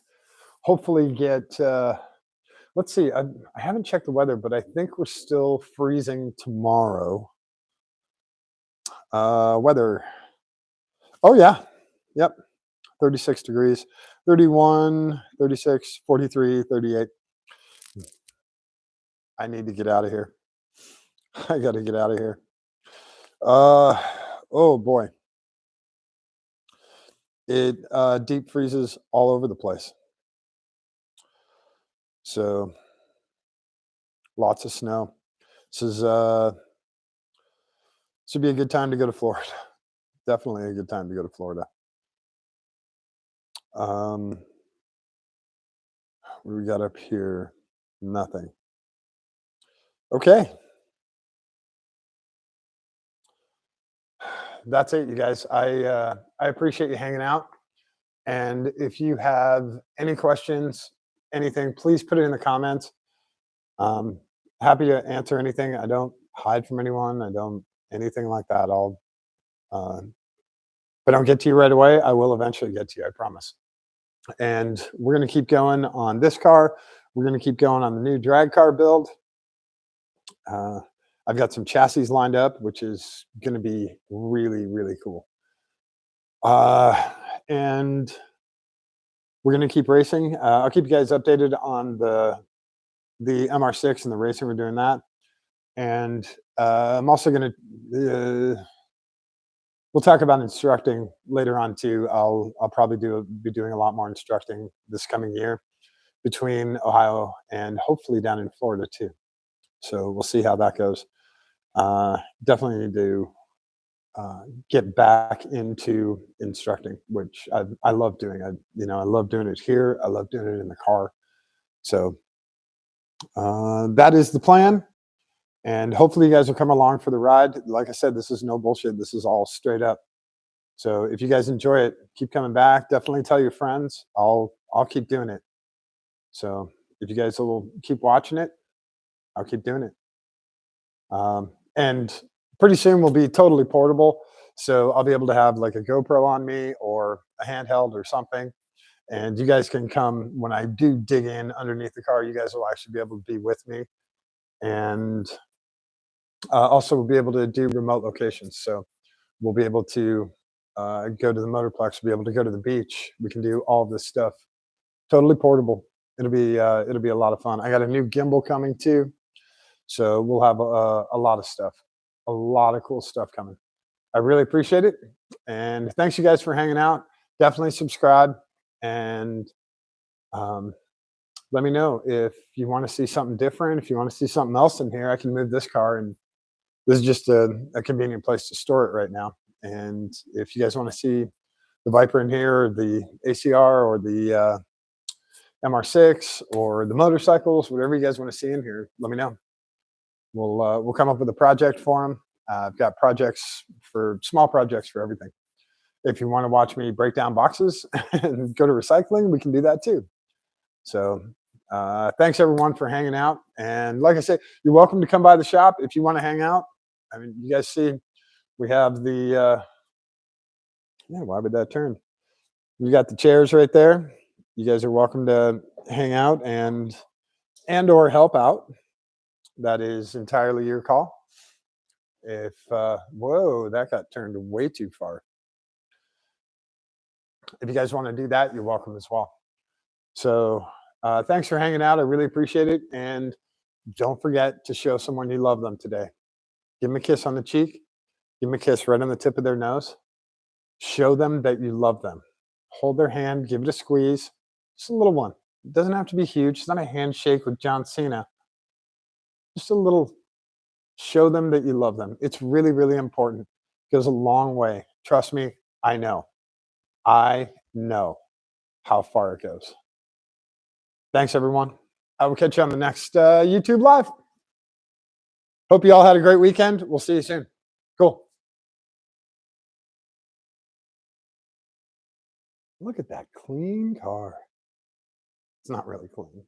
hopefully get, let's see, I haven't checked the weather, but I think we're still freezing tomorrow. Weather. Oh, yeah. Yep. 36 degrees, 31, 36, 43, 38. I need to get out of here. I got to get out of here. Oh boy. It deep freezes all over the place. So lots of snow. This would be a good time to go to Florida. Definitely a good time to go to Florida. What do we got up here? Nothing. Okay. That's it, you guys. I appreciate you hanging out. And if you have any questions, anything, please put it in the comments. happy to answer anything. I don't hide from anyone. I don't anything like that. Uh, if I don't get to you right away, I will eventually get to you. I promise. And we're going to keep going on this car. We're going to keep going on the new drag car build. Uh, I've got some chassis lined up, which is going to be really, really cool. And we're going to keep racing. I'll keep you guys updated on the MR6 and the racing. We're doing that, and I'm also going to. We'll talk about instructing later on too. I'll probably be doing a lot more instructing this coming year between Ohio and hopefully down in Florida too. So we'll see how that goes. Definitely need to get back into instructing, which I love doing. I love doing it here. I love doing it in the car. So that is the plan. And hopefully you guys will come along for the ride. Like I said, this is no bullshit. This is all straight up. So if you guys enjoy it, keep coming back. Definitely tell your friends. I'll keep doing it. So if you guys will keep watching it, I'll keep doing it. And pretty soon we'll be totally portable. So I'll be able to have like a GoPro on me or a handheld or something. And you guys can come when I do dig in underneath the car. You guys will actually be able to be with me. And also we'll be able to do remote locations. So we'll be able to go to the motorplex, we'll be able to go to the beach. We can do all this stuff totally portable. It'll be a lot of fun. I got a new gimbal coming too. So we'll have a lot of stuff, a lot of cool stuff coming. I really appreciate it. And thanks you guys for hanging out. Definitely subscribe and let me know if you want to see something different. If you want to see something else in here, I can move this car. And this is just a convenient place to store it right now. And if you guys want to see the Viper in here, or the ACR, or the MR6, or the motorcycles, whatever you guys want to see in here, let me know. We'll come up with a project for them. I've got small projects for everything. If you want to watch me break down boxes and go to recycling, we can do that too. So thanks everyone for hanging out. And like I said, you're welcome to come by the shop if you want to hang out. I mean, you guys see, we have the, yeah, why would that turn? We got the chairs right there. You guys are welcome to hang out and or help out. That is entirely your call. If whoa, that got turned way too far. If you guys want to do that, you're welcome as well. So thanks for hanging out. I really appreciate it. And don't forget to show someone you love them today. Give them a kiss on the cheek. Give them a kiss right on the tip of their nose. Show them that you love them. Hold their hand. Give it a squeeze. Just a little one. It doesn't have to be huge. It's not a handshake with John Cena. Just a little. Show them that you love them. It's really, really important. It goes a long way. Trust me, I know. I know how far it goes. Thanks, everyone. I will catch you on the next YouTube Live. Hope you all had a great weekend. We'll see you soon. Cool. Look at that clean car. It's not really clean.